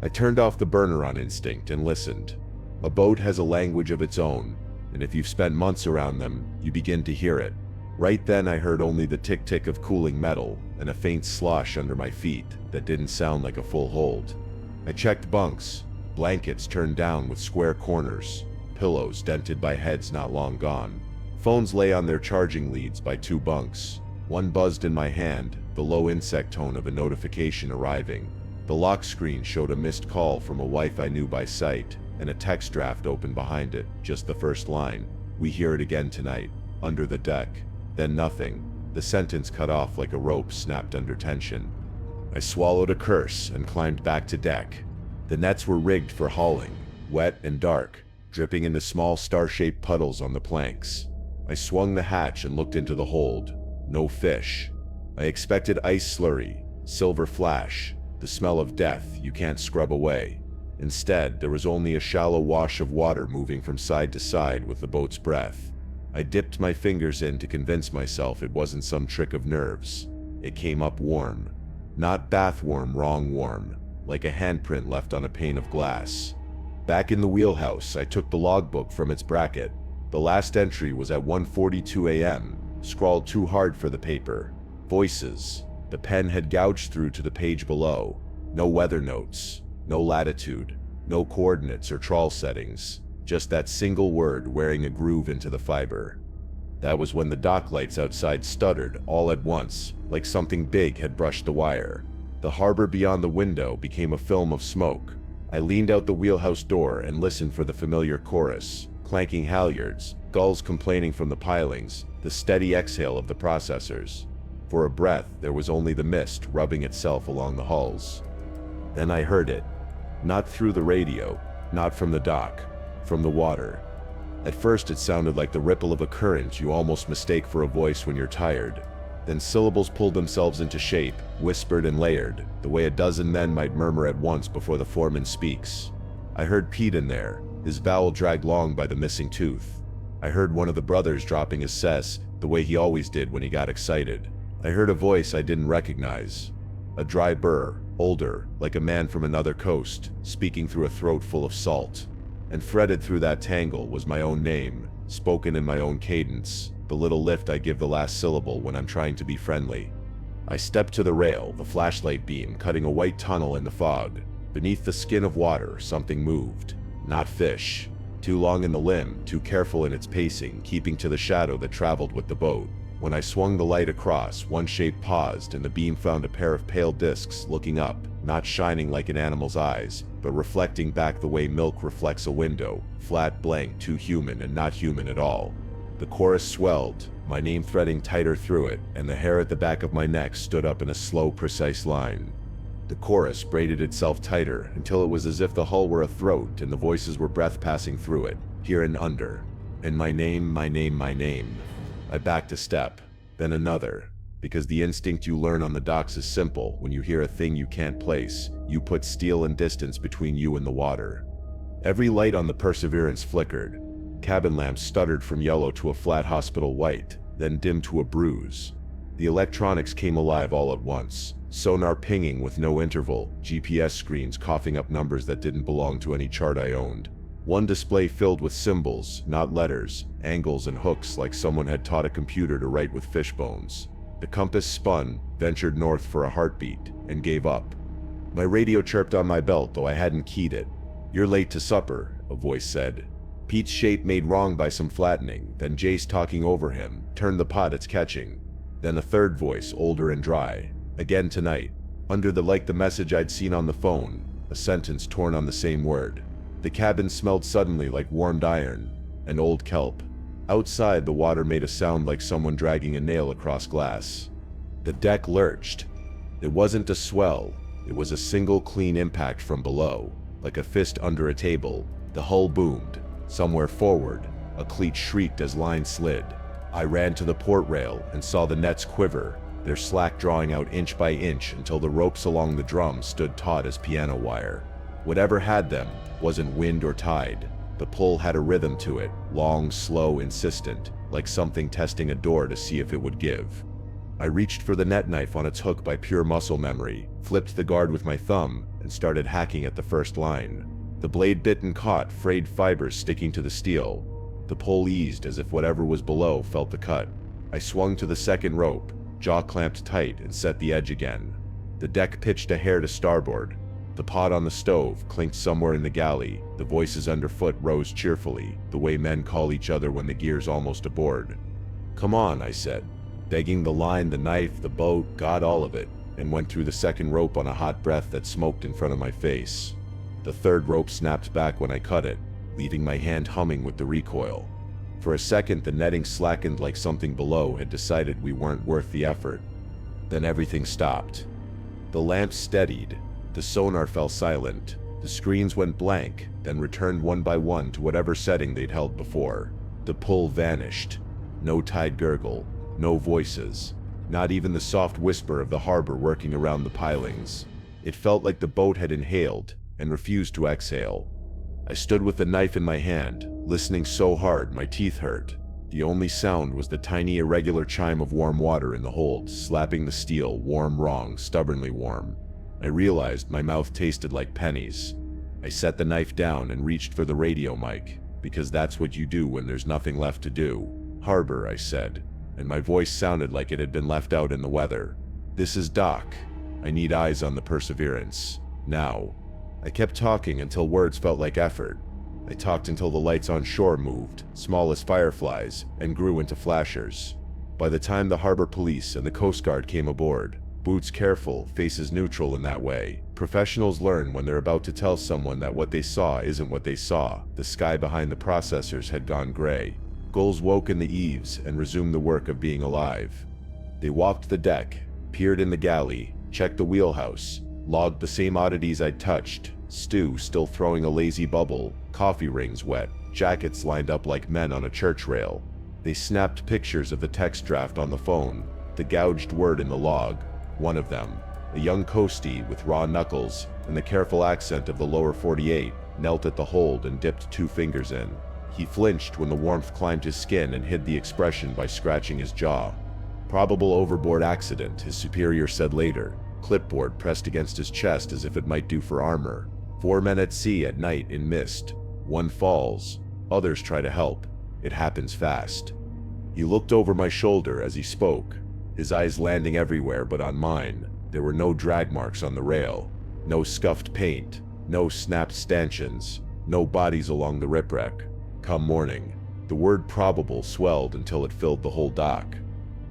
I turned off the burner on instinct and listened. A boat has a language of its own, and if you've spent months around them, you begin to hear it. Right then I heard only the tick-tick of cooling metal and a faint slosh under my feet that didn't sound like a full hold. I checked bunks, blankets turned down with square corners, pillows dented by heads not long gone. Phones lay on their charging leads by 2 bunks. One buzzed in my hand, the low insect tone of a notification arriving. The lock screen showed a missed call from a wife I knew by sight, and a text draft open behind it, just the first line. "We hear it again tonight, under the deck." Then nothing. The sentence cut off like a rope snapped under tension. I swallowed a curse and climbed back to deck. The nets were rigged for hauling, wet and dark, dripping into small star-shaped puddles on the planks. I swung the hatch and looked into the hold. No fish. I expected ice slurry, silver flash, the smell of death you can't scrub away. Instead, there was only a shallow wash of water moving from side to side with the boat's breath. I dipped my fingers in to convince myself it wasn't some trick of nerves. It came up warm. Not bath warm, wrong warm, like a handprint left on a pane of glass. Back in the wheelhouse, I took the logbook from its bracket. The last entry was at 1:42 a.m., scrawled too hard for the paper. Voices. The pen had gouged through to the page below. No weather notes, no latitude, no coordinates or trawl settings. Just that single word wearing a groove into the fiber. That was when the dock lights outside stuttered all at once, like something big had brushed the wire. The harbor beyond the window became a film of smoke. I leaned out the wheelhouse door and listened for the familiar chorus, clanking halyards, gulls complaining from the pilings, the steady exhale of the processors. For a breath, there was only the mist rubbing itself along the hulls. Then I heard it. Not through the radio, not from the dock, from the water. At first it sounded like the ripple of a current you almost mistake for a voice when you're tired. Then syllables pulled themselves into shape, whispered and layered, the way a dozen men might murmur at once before the foreman speaks. I heard Pete in there, his vowel dragged long by the missing tooth. I heard one of the brothers dropping his cess, the way he always did when he got excited. I heard a voice I didn't recognize. A dry burr, older, like a man from another coast, speaking through a throat full of salt. And threaded through that tangle was my own name, spoken in my own cadence, the little lift I give the last syllable when I'm trying to be friendly. I stepped to the rail, the flashlight beam cutting a white tunnel in the fog. Beneath the skin of water, something moved. Not fish. Too long in the limb, too careful in its pacing, keeping to the shadow that traveled with the boat. When I swung the light across, one shape paused and the beam found a pair of pale discs looking up, not shining like an animal's eyes, but reflecting back the way milk reflects a window, flat, blank, too human and not human at all. The chorus swelled, my name threading tighter through it, and the hair at the back of my neck stood up in a slow, precise line. The chorus braided itself tighter until it was as if the hull were a throat and the voices were breath passing through it, here and under. And my name, my name, my name. I backed a step, then another, because the instinct you learn on the docks is simple. When you hear a thing you can't place, you put steel and distance between you and the water. Every light on the Perseverance flickered. Cabin lamps stuttered from yellow to a flat hospital white, then dimmed to a bruise. The electronics came alive all at once, sonar pinging with no interval, GPS screens coughing up numbers that didn't belong to any chart I owned. One display filled with symbols, not letters, angles and hooks like someone had taught a computer to write with fish bones. The compass spun, ventured north for a heartbeat, and gave up. My radio chirped on my belt, though I hadn't keyed it. "You're late to supper," a voice said. Pete's shape made wrong by some flattening, then Jace talking over him, "Turn the pot, it's catching." Then a third voice, older and dry. "Again tonight." Under the message I'd seen on the phone, a sentence torn on the same word. The cabin smelled suddenly like warmed iron and old kelp. Outside, the water made a sound like someone dragging a nail across glass. The deck lurched. It wasn't a swell, it was a single clean impact from below, like a fist under a table. The hull boomed. Somewhere forward, a cleat shrieked as lines slid. I ran to the port rail and saw the nets quiver, their slack drawing out inch by inch until the ropes along the drum stood taut as piano wire. Whatever had them wasn't wind or tide. The pull had a rhythm to it, long, slow, insistent, like something testing a door to see if it would give. I reached for the net knife on its hook by pure muscle memory, flipped the guard with my thumb, and started hacking at the first line. The blade bit and caught, frayed fibers sticking to the steel. The pull eased as if whatever was below felt the cut. I swung to the second rope, jaw clamped tight, and set the edge again. The deck pitched a hair to starboard. The pot on the stove clinked somewhere in the galley. The voices underfoot rose cheerfully, the way men call each other when the gear's almost aboard. "Come on," I said, begging the line, the knife, the boat, God, all of it, and went through the second rope on a hot breath that smoked in front of my face. The third rope snapped back when I cut it, leaving my hand humming with the recoil. For a second, the netting slackened like something below had decided we weren't worth the effort. Then everything stopped. The lamps steadied. The sonar fell silent. The screens went blank, then returned one by one to whatever setting they'd held before. The pull vanished. No tide gurgle, no voices, not even the soft whisper of the harbor working around the pilings. It felt like the boat had inhaled and refused to exhale. I stood with the knife in my hand, listening so hard my teeth hurt. The only sound was the tiny irregular chime of warm water in the hold, slapping the steel, warm, wrong, stubbornly warm. I realized my mouth tasted like pennies. I set the knife down and reached for the radio mic, because that's what you do when there's nothing left to do. "Harbor," I said. and my voice sounded like it had been left out in the weather. "This is Doc. I need eyes on the Perseverance. Now." I kept talking until words felt like effort. I talked until the lights on shore moved, small as fireflies, and grew into flashers. By the time the harbor police and the Coast Guard came aboard, boots careful, faces neutral in that way, professionals learn when they're about to tell someone that what they saw isn't what they saw. The sky behind the processors had gone gray. Gulls woke in the eaves and resumed the work of being alive. They walked the deck, peered in the galley, checked the wheelhouse, logged the same oddities I'd touched: stew still throwing a lazy bubble, coffee rings wet, jackets lined up like men on a church rail. They snapped pictures of the text draft on the phone, the gouged word in the log. One of them, a young coastie with raw knuckles and the careful accent of the lower 48, knelt at the hold and dipped 2 fingers in. He flinched when the warmth climbed his skin and hid the expression by scratching his jaw. "Probable overboard accident," his superior said later, clipboard pressed against his chest as if it might do for armor. 4 men at sea at night in mist. 1 falls. Others try to help. It happens fast. He looked over my shoulder as he spoke, his eyes landing everywhere but on mine. There were no drag marks on the rail, no scuffed paint, no snapped stanchions, no bodies along the riprap. Come morning, the word probable swelled until it filled the whole dock.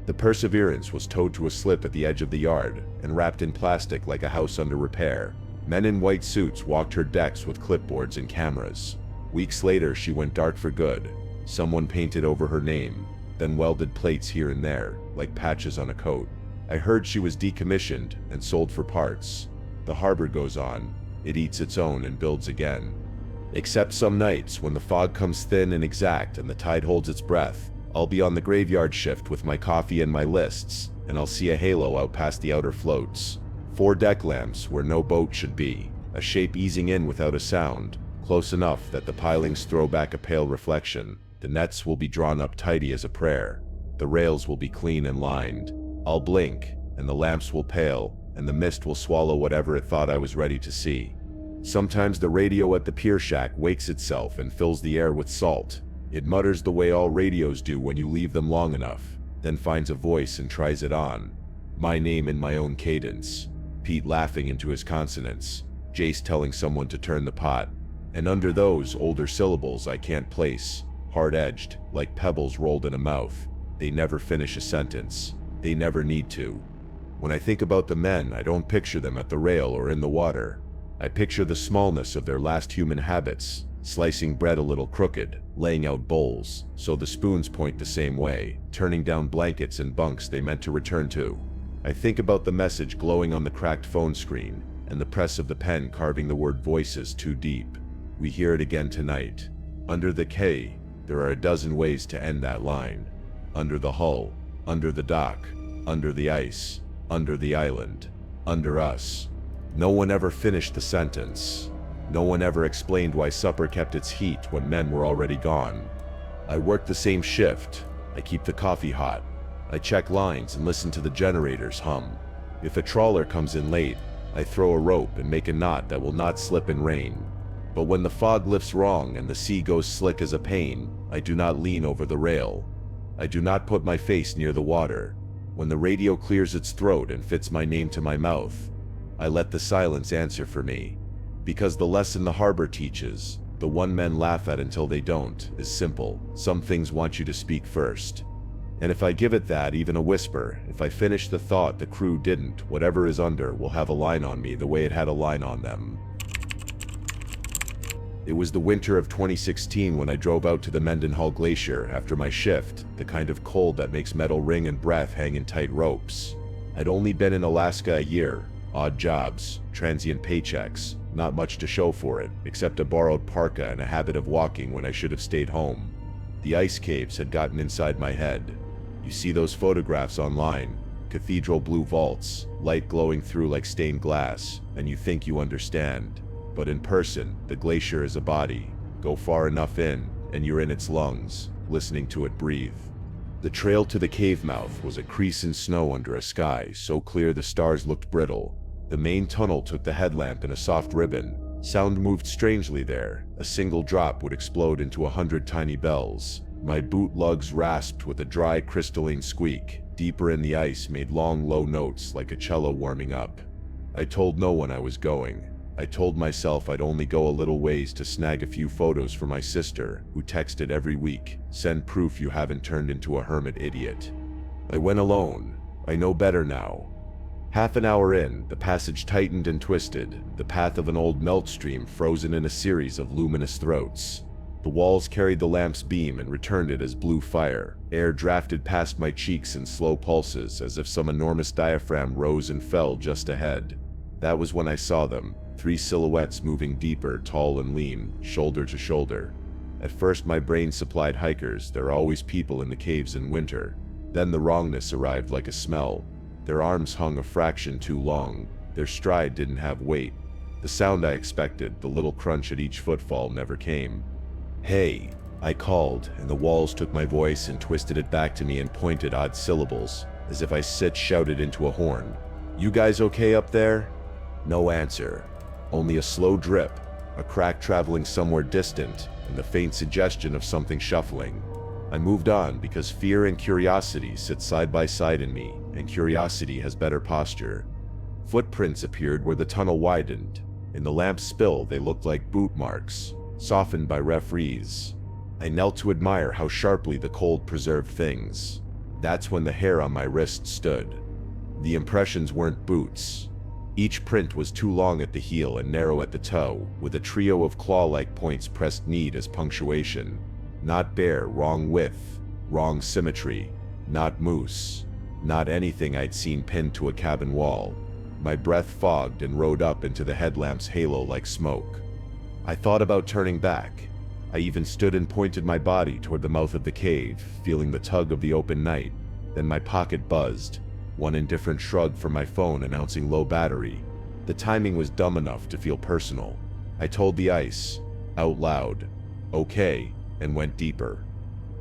The Perseverance was towed to a slip at the edge of the yard and wrapped in plastic like a house under repair. Men in white suits walked her decks with clipboards and cameras. Weeks later, she went dark for good. Someone painted over her name, then welded plates here and there, like patches on a coat. I heard she was decommissioned and sold for parts. The harbor goes on. It eats its own and builds again. Except some nights when the fog comes thin and exact and the tide holds its breath, I'll be on the graveyard shift with my coffee and my lists, and I'll see a halo out past the outer floats. 4 deck lamps where no boat should be, a shape easing in without a sound, close enough that the pilings throw back a pale reflection. The nets will be drawn up tidy as a prayer. The rails will be clean and lined. I'll blink, and the lamps will pale, and the mist will swallow whatever it thought I was ready to see. Sometimes the radio at the pier shack wakes itself and fills the air with salt. It mutters the way all radios do when you leave them long enough, then finds a voice and tries it on. My name in my own cadence. Pete laughing into his consonants, Jace telling someone to turn the pot, and under those older syllables I can't place, hard-edged, like pebbles rolled in a mouth. They never finish a sentence. They never need to. When I think about the men, I don't picture them at the rail or in the water. I picture the smallness of their last human habits, slicing bread a little crooked, laying out bowls so the spoons point the same way, turning down blankets and bunks they meant to return to. I think about the message glowing on the cracked phone screen, and the press of the pen carving the word voices too deep. We hear it again tonight. Under the K, there are a dozen ways to end that line. Under the hull, under the dock, under the ice, under the island, under us. No one ever finished the sentence. No one ever explained why supper kept its heat when men were already gone. I work the same shift. I keep the coffee hot. I check lines and listen to the generators hum. If a trawler comes in late, I throw a rope and make a knot that will not slip in rain. But when the fog lifts wrong and the sea goes slick as a pane, I do not lean over the rail. I do not put my face near the water. When the radio clears its throat and fits my name to my mouth, I let the silence answer for me. Because the lesson the harbor teaches, the one men laugh at until they don't, is simple. Some things want you to speak first. And if I give it that, even a whisper, if I finish the thought the crew didn't, whatever is under will have a line on me the way it had a line on them. It was the winter of 2016 when I drove out to the Mendenhall Glacier after my shift, the kind of cold that makes metal ring and breath hang in tight ropes. I'd only been in Alaska a year, odd jobs, transient paychecks, not much to show for it, except a borrowed parka and a habit of walking when I should have stayed home. The ice caves had gotten inside my head. You see those photographs online, cathedral blue vaults, light glowing through like stained glass, and you think you understand. But in person, the glacier is a body. Go far enough in, and you're in its lungs, listening to it breathe. The trail to the cave mouth was a crease in snow under a sky so clear the stars looked brittle. The main tunnel took the headlamp in a soft ribbon. Sound moved strangely there. A single drop would explode into 100 tiny bells. My boot lugs rasped with a dry, crystalline squeak. Deeper in the ice made long, low notes like a cello warming up. I told no one I was going. I told myself I'd only go a little ways to snag a few photos for my sister, who texted every week, "Send proof you haven't turned into a hermit idiot." I went alone. I know better now. Half an hour in, the passage tightened and twisted, the path of an old melt stream frozen in a series of luminous throats. The walls carried the lamp's beam and returned it as blue fire. Air drafted past my cheeks in slow pulses, as if some enormous diaphragm rose and fell just ahead. That was when I saw them, 3 silhouettes moving deeper, tall and lean, shoulder to shoulder. At first my brain supplied hikers. There are always people in the caves in winter. Then the wrongness arrived like a smell. Their arms hung a fraction too long. Their stride didn't have weight. The sound I expected, the little crunch at each footfall, never came. "Hey," I called, and the walls took my voice and twisted it back to me in pointed odd syllables, as if I shouted into a horn. "You guys okay up there?" No answer. Only a slow drip, a crack traveling somewhere distant, and the faint suggestion of something shuffling. I moved on because fear and curiosity sit side by side in me, and curiosity has better posture. Footprints appeared where the tunnel widened. In the lamp's spill, they looked like boot marks, softened by referees. I knelt to admire how sharply the cold preserved things. That's when the hair on my wrist stood. The impressions weren't boots. Each print was too long at the heel and narrow at the toe, with a trio of claw-like points pressed neat as punctuation. Not bare, wrong width, wrong symmetry. Not moose. Not anything I'd seen pinned to a cabin wall. My breath fogged and rode up into the headlamp's halo like smoke. I thought about turning back. I even stood and pointed my body toward the mouth of the cave, feeling the tug of the open night. Then my pocket buzzed. One indifferent shrug from my phone announcing low battery. The timing was dumb enough to feel personal. I told the ice, out loud, "Okay," and went deeper.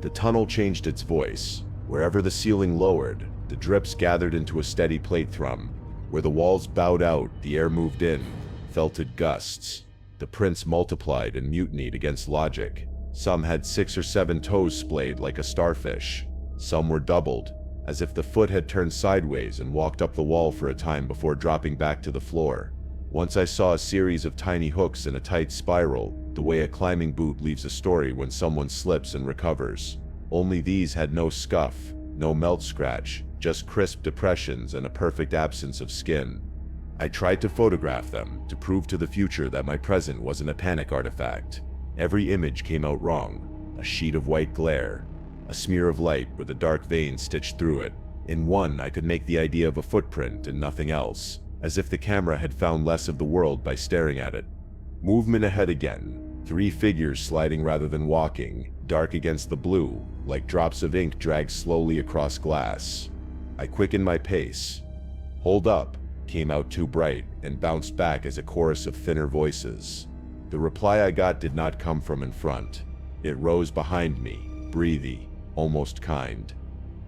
The tunnel changed its voice. Wherever the ceiling lowered, the drips gathered into a steady plate thrum. Where the walls bowed out, the air moved in, felted gusts. The prints multiplied and mutinied against logic. Some had 6 or 7 toes splayed like a starfish. Some were doubled, as if the foot had turned sideways and walked up the wall for a time before dropping back to the floor. Once I saw a series of tiny hooks in a tight spiral, the way a climbing boot leaves a story when someone slips and recovers. Only these had no scuff, no melt scratch, just crisp depressions and a perfect absence of skin. I tried to photograph them, to prove to the future that my present wasn't a panic artifact. Every image came out wrong. A sheet of white glare. A smear of light with a dark vein stitched through it. In one, I could make the idea of a footprint and nothing else, as if the camera had found less of the world by staring at it. Movement ahead again. 3 figures sliding rather than walking, dark against the blue, like drops of ink dragged slowly across glass. I quickened my pace. "Hold up," came out too bright, and bounced back as a chorus of thinner voices. The reply I got did not come from in front. It rose behind me, breathy, almost kind.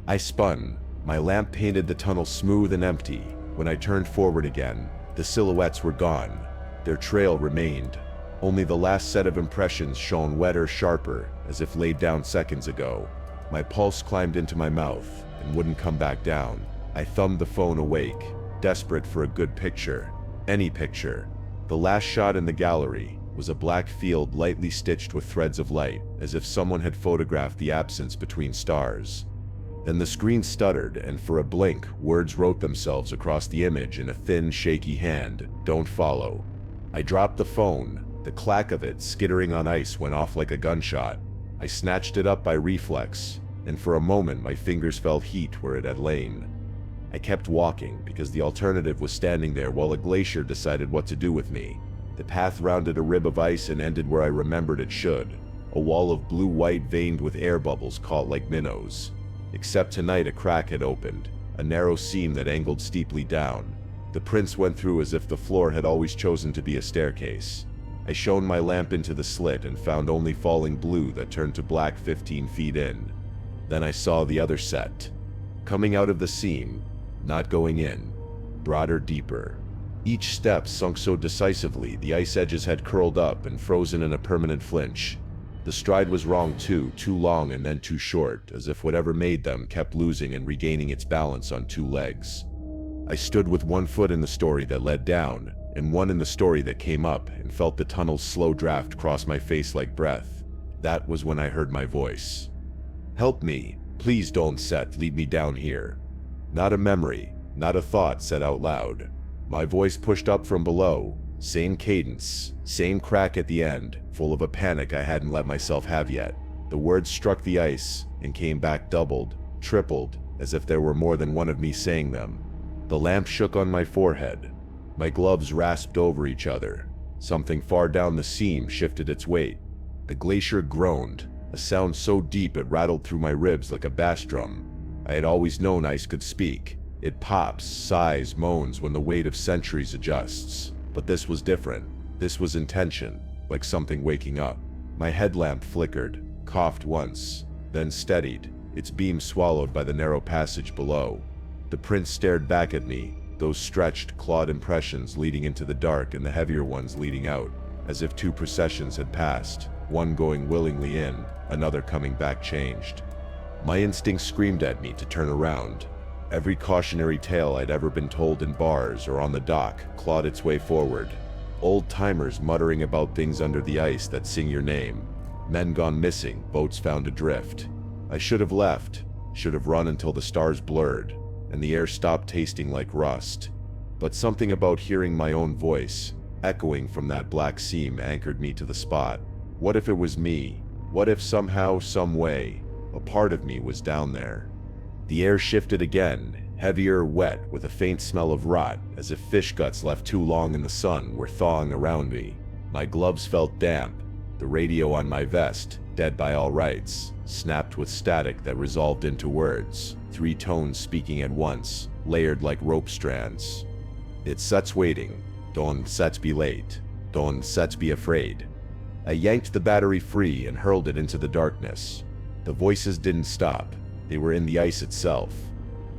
I spun. My lamp painted the tunnel smooth and empty. When I turned forward again, the silhouettes were gone. Their trail remained. Only the last set of impressions shone wetter, sharper, as if laid down seconds ago. My pulse climbed into my mouth and wouldn't come back down. I thumbed the phone awake, desperate for a good picture. Any picture. The last shot in the gallery was a black field lightly stitched with threads of light, as if someone had photographed the absence between stars. Then the screen stuttered, and for a blink, words wrote themselves across the image in a thin, shaky hand. "Don't follow." I dropped the phone. The clack of it, skittering on ice, went off like a gunshot. I snatched it up by reflex, and for a moment my fingers felt heat where it had lain. I kept walking, because the alternative was standing there while a glacier decided what to do with me. The path rounded a rib of ice and ended where I remembered it should. A wall of blue-white veined with air bubbles caught like minnows. Except tonight a crack had opened, a narrow seam that angled steeply down. The prints went through as if the floor had always chosen to be a staircase. I shone my lamp into the slit and found only falling blue that turned to black 15 feet in. Then I saw the other set. Coming out of the seam, not going in. Broader, deeper. Each step sunk so decisively the ice edges had curled up and frozen in a permanent flinch. The stride was wrong too long and then too short, as if whatever made them kept losing and regaining its balance on two legs. I stood with one foot in the story that led down, and one in the story that came up, and felt the tunnel's slow draft cross my face like breath. That was when I heard my voice. "Help me, please don't lead me down here." Not a memory, not a thought said out loud. My voice pushed up from below, same cadence, same crack at the end, full of a panic I hadn't let myself have yet. The words struck the ice and came back doubled, tripled, as if there were more than one of me saying them. The lamp shook on my forehead. My gloves rasped over each other. Something far down the seam shifted its weight. The glacier groaned, a sound so deep it rattled through my ribs like a bass drum. I had always known ice could speak. It pops, sighs, moans when the weight of centuries adjusts. But this was different. This was intention, like something waking up. My headlamp flickered, coughed once, then steadied, its beam swallowed by the narrow passage below. The print stared back at me, those stretched, clawed impressions leading into the dark and the heavier ones leading out, as if two processions had passed, one going willingly in, another coming back changed. My instinct screamed at me to turn around. Every cautionary tale I'd ever been told in bars or on the dock clawed its way forward. Old-timers muttering about things under the ice that sing your name. Men gone missing, boats found adrift. I should have left, should have run until the stars blurred, and the air stopped tasting like rust. But something about hearing my own voice, echoing from that black seam, anchored me to the spot. What if it was me? What if somehow, some way, a part of me was down there? The air shifted again, heavier, wet, with a faint smell of rot, as if fish guts left too long in the sun were thawing around me. My gloves felt damp. The radio on my vest, dead by all rights, snapped with static that resolved into words, three tones speaking at once, layered like rope strands. "It sets waiting. Don't sets be late. Don't sets be afraid." I yanked the battery free and hurled it into the darkness. The voices didn't stop. They were in the ice itself.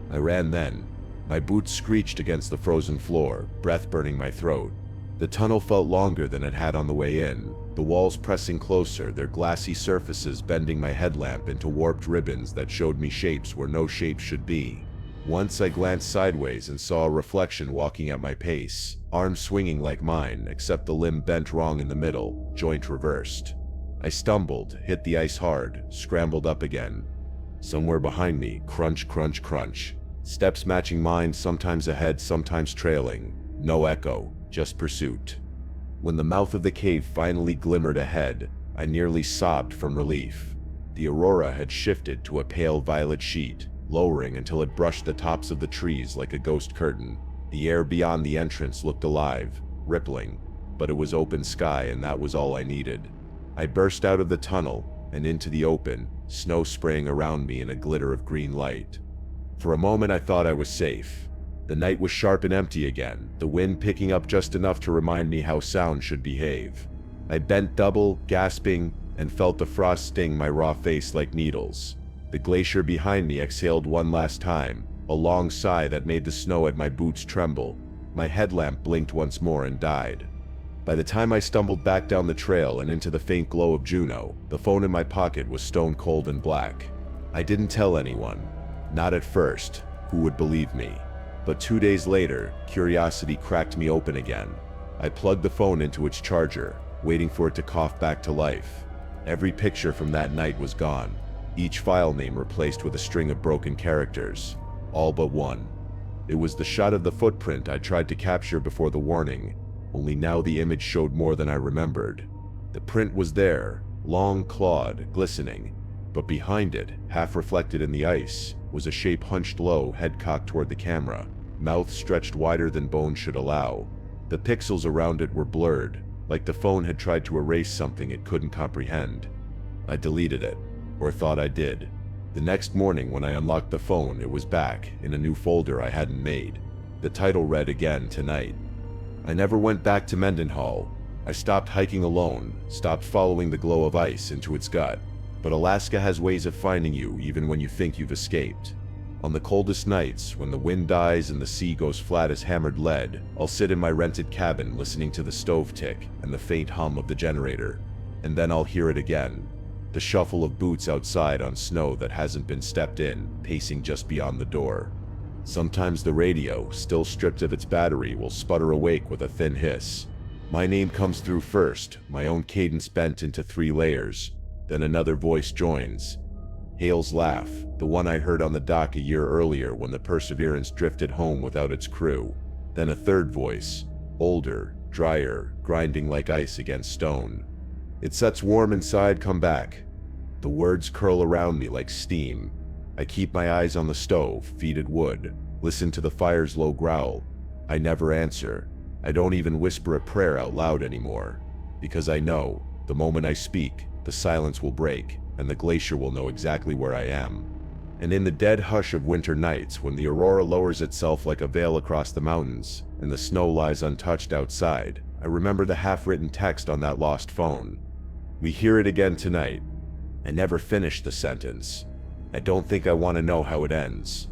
I ran then. My boots screeched against the frozen floor, breath burning my throat. The tunnel felt longer than it had on the way in, the walls pressing closer, their glassy surfaces bending my headlamp into warped ribbons that showed me shapes where no shapes should be. Once I glanced sideways and saw a reflection walking at my pace, arms swinging like mine, except the limb bent wrong in the middle, joint reversed. I stumbled, hit the ice hard, scrambled up again. Somewhere behind me, crunch, crunch, crunch. Steps matching mine, sometimes ahead, sometimes trailing. No echo, just pursuit. When the mouth of the cave finally glimmered ahead, I nearly sobbed from relief. The aurora had shifted to a pale violet sheet, lowering until it brushed the tops of the trees like a ghost curtain. The air beyond the entrance looked alive, rippling, but it was open sky and that was all I needed. I burst out of the tunnel and into the open, snow spraying around me in a glitter of green light. For a moment I thought I was safe. The night was sharp and empty again, the wind picking up just enough to remind me how sound should behave. I bent double, gasping, and felt the frost sting my raw face like needles. The glacier behind me exhaled one last time, a long sigh that made the snow at my boots tremble. My headlamp blinked once more and died. By the time I stumbled back down the trail and into the faint glow of Juneau, the phone in my pocket was stone cold and black. I didn't tell anyone. Not at first. Who would believe me? But 2 days later, curiosity cracked me open again. I plugged the phone into its charger, waiting for it to cough back to life. Every picture from that night was gone, each file name replaced with a string of broken characters. All but one. It was the shot of the footprint I tried to capture before the warning, only now the image showed more than I remembered. The print was there, long clawed, glistening, but behind it, half reflected in the ice, was a shape hunched low, head cocked toward the camera, mouth stretched wider than bone should allow. The pixels around it were blurred, like the phone had tried to erase something it couldn't comprehend. I deleted it, or thought I did. The next morning when I unlocked the phone, it was back, in a new folder I hadn't made. The title read again, "Tonight." I never went back to Mendenhall. I stopped hiking alone, stopped following the glow of ice into its gut. But Alaska has ways of finding you even when you think you've escaped. On the coldest nights, when the wind dies and the sea goes flat as hammered lead, I'll sit in my rented cabin listening to the stove tick and the faint hum of the generator. And then I'll hear it again. the shuffle of boots outside on snow that hasn't been stepped in, pacing just beyond the door. Sometimes the radio, still stripped of its battery, will sputter awake with a thin hiss. My name comes through first, my own cadence bent into 3 layers. Then another voice joins. Hale's laugh, the one I heard on the dock a year earlier when the Perseverance drifted home without its crew. Then a third voice, older, drier, grinding like ice against stone. It sets warm inside, come back. The words curl around me like steam. I keep my eyes on the stove, feet at wood, listen to the fire's low growl. I never answer. I don't even whisper a prayer out loud anymore. Because I know, the moment I speak, the silence will break, and the glacier will know exactly where I am. And in the dead hush of winter nights, when the aurora lowers itself like a veil across the mountains, and the snow lies untouched outside, I remember the half-written text on that lost phone. We hear it again tonight. I never finished the sentence. I don't think I want to know how it ends.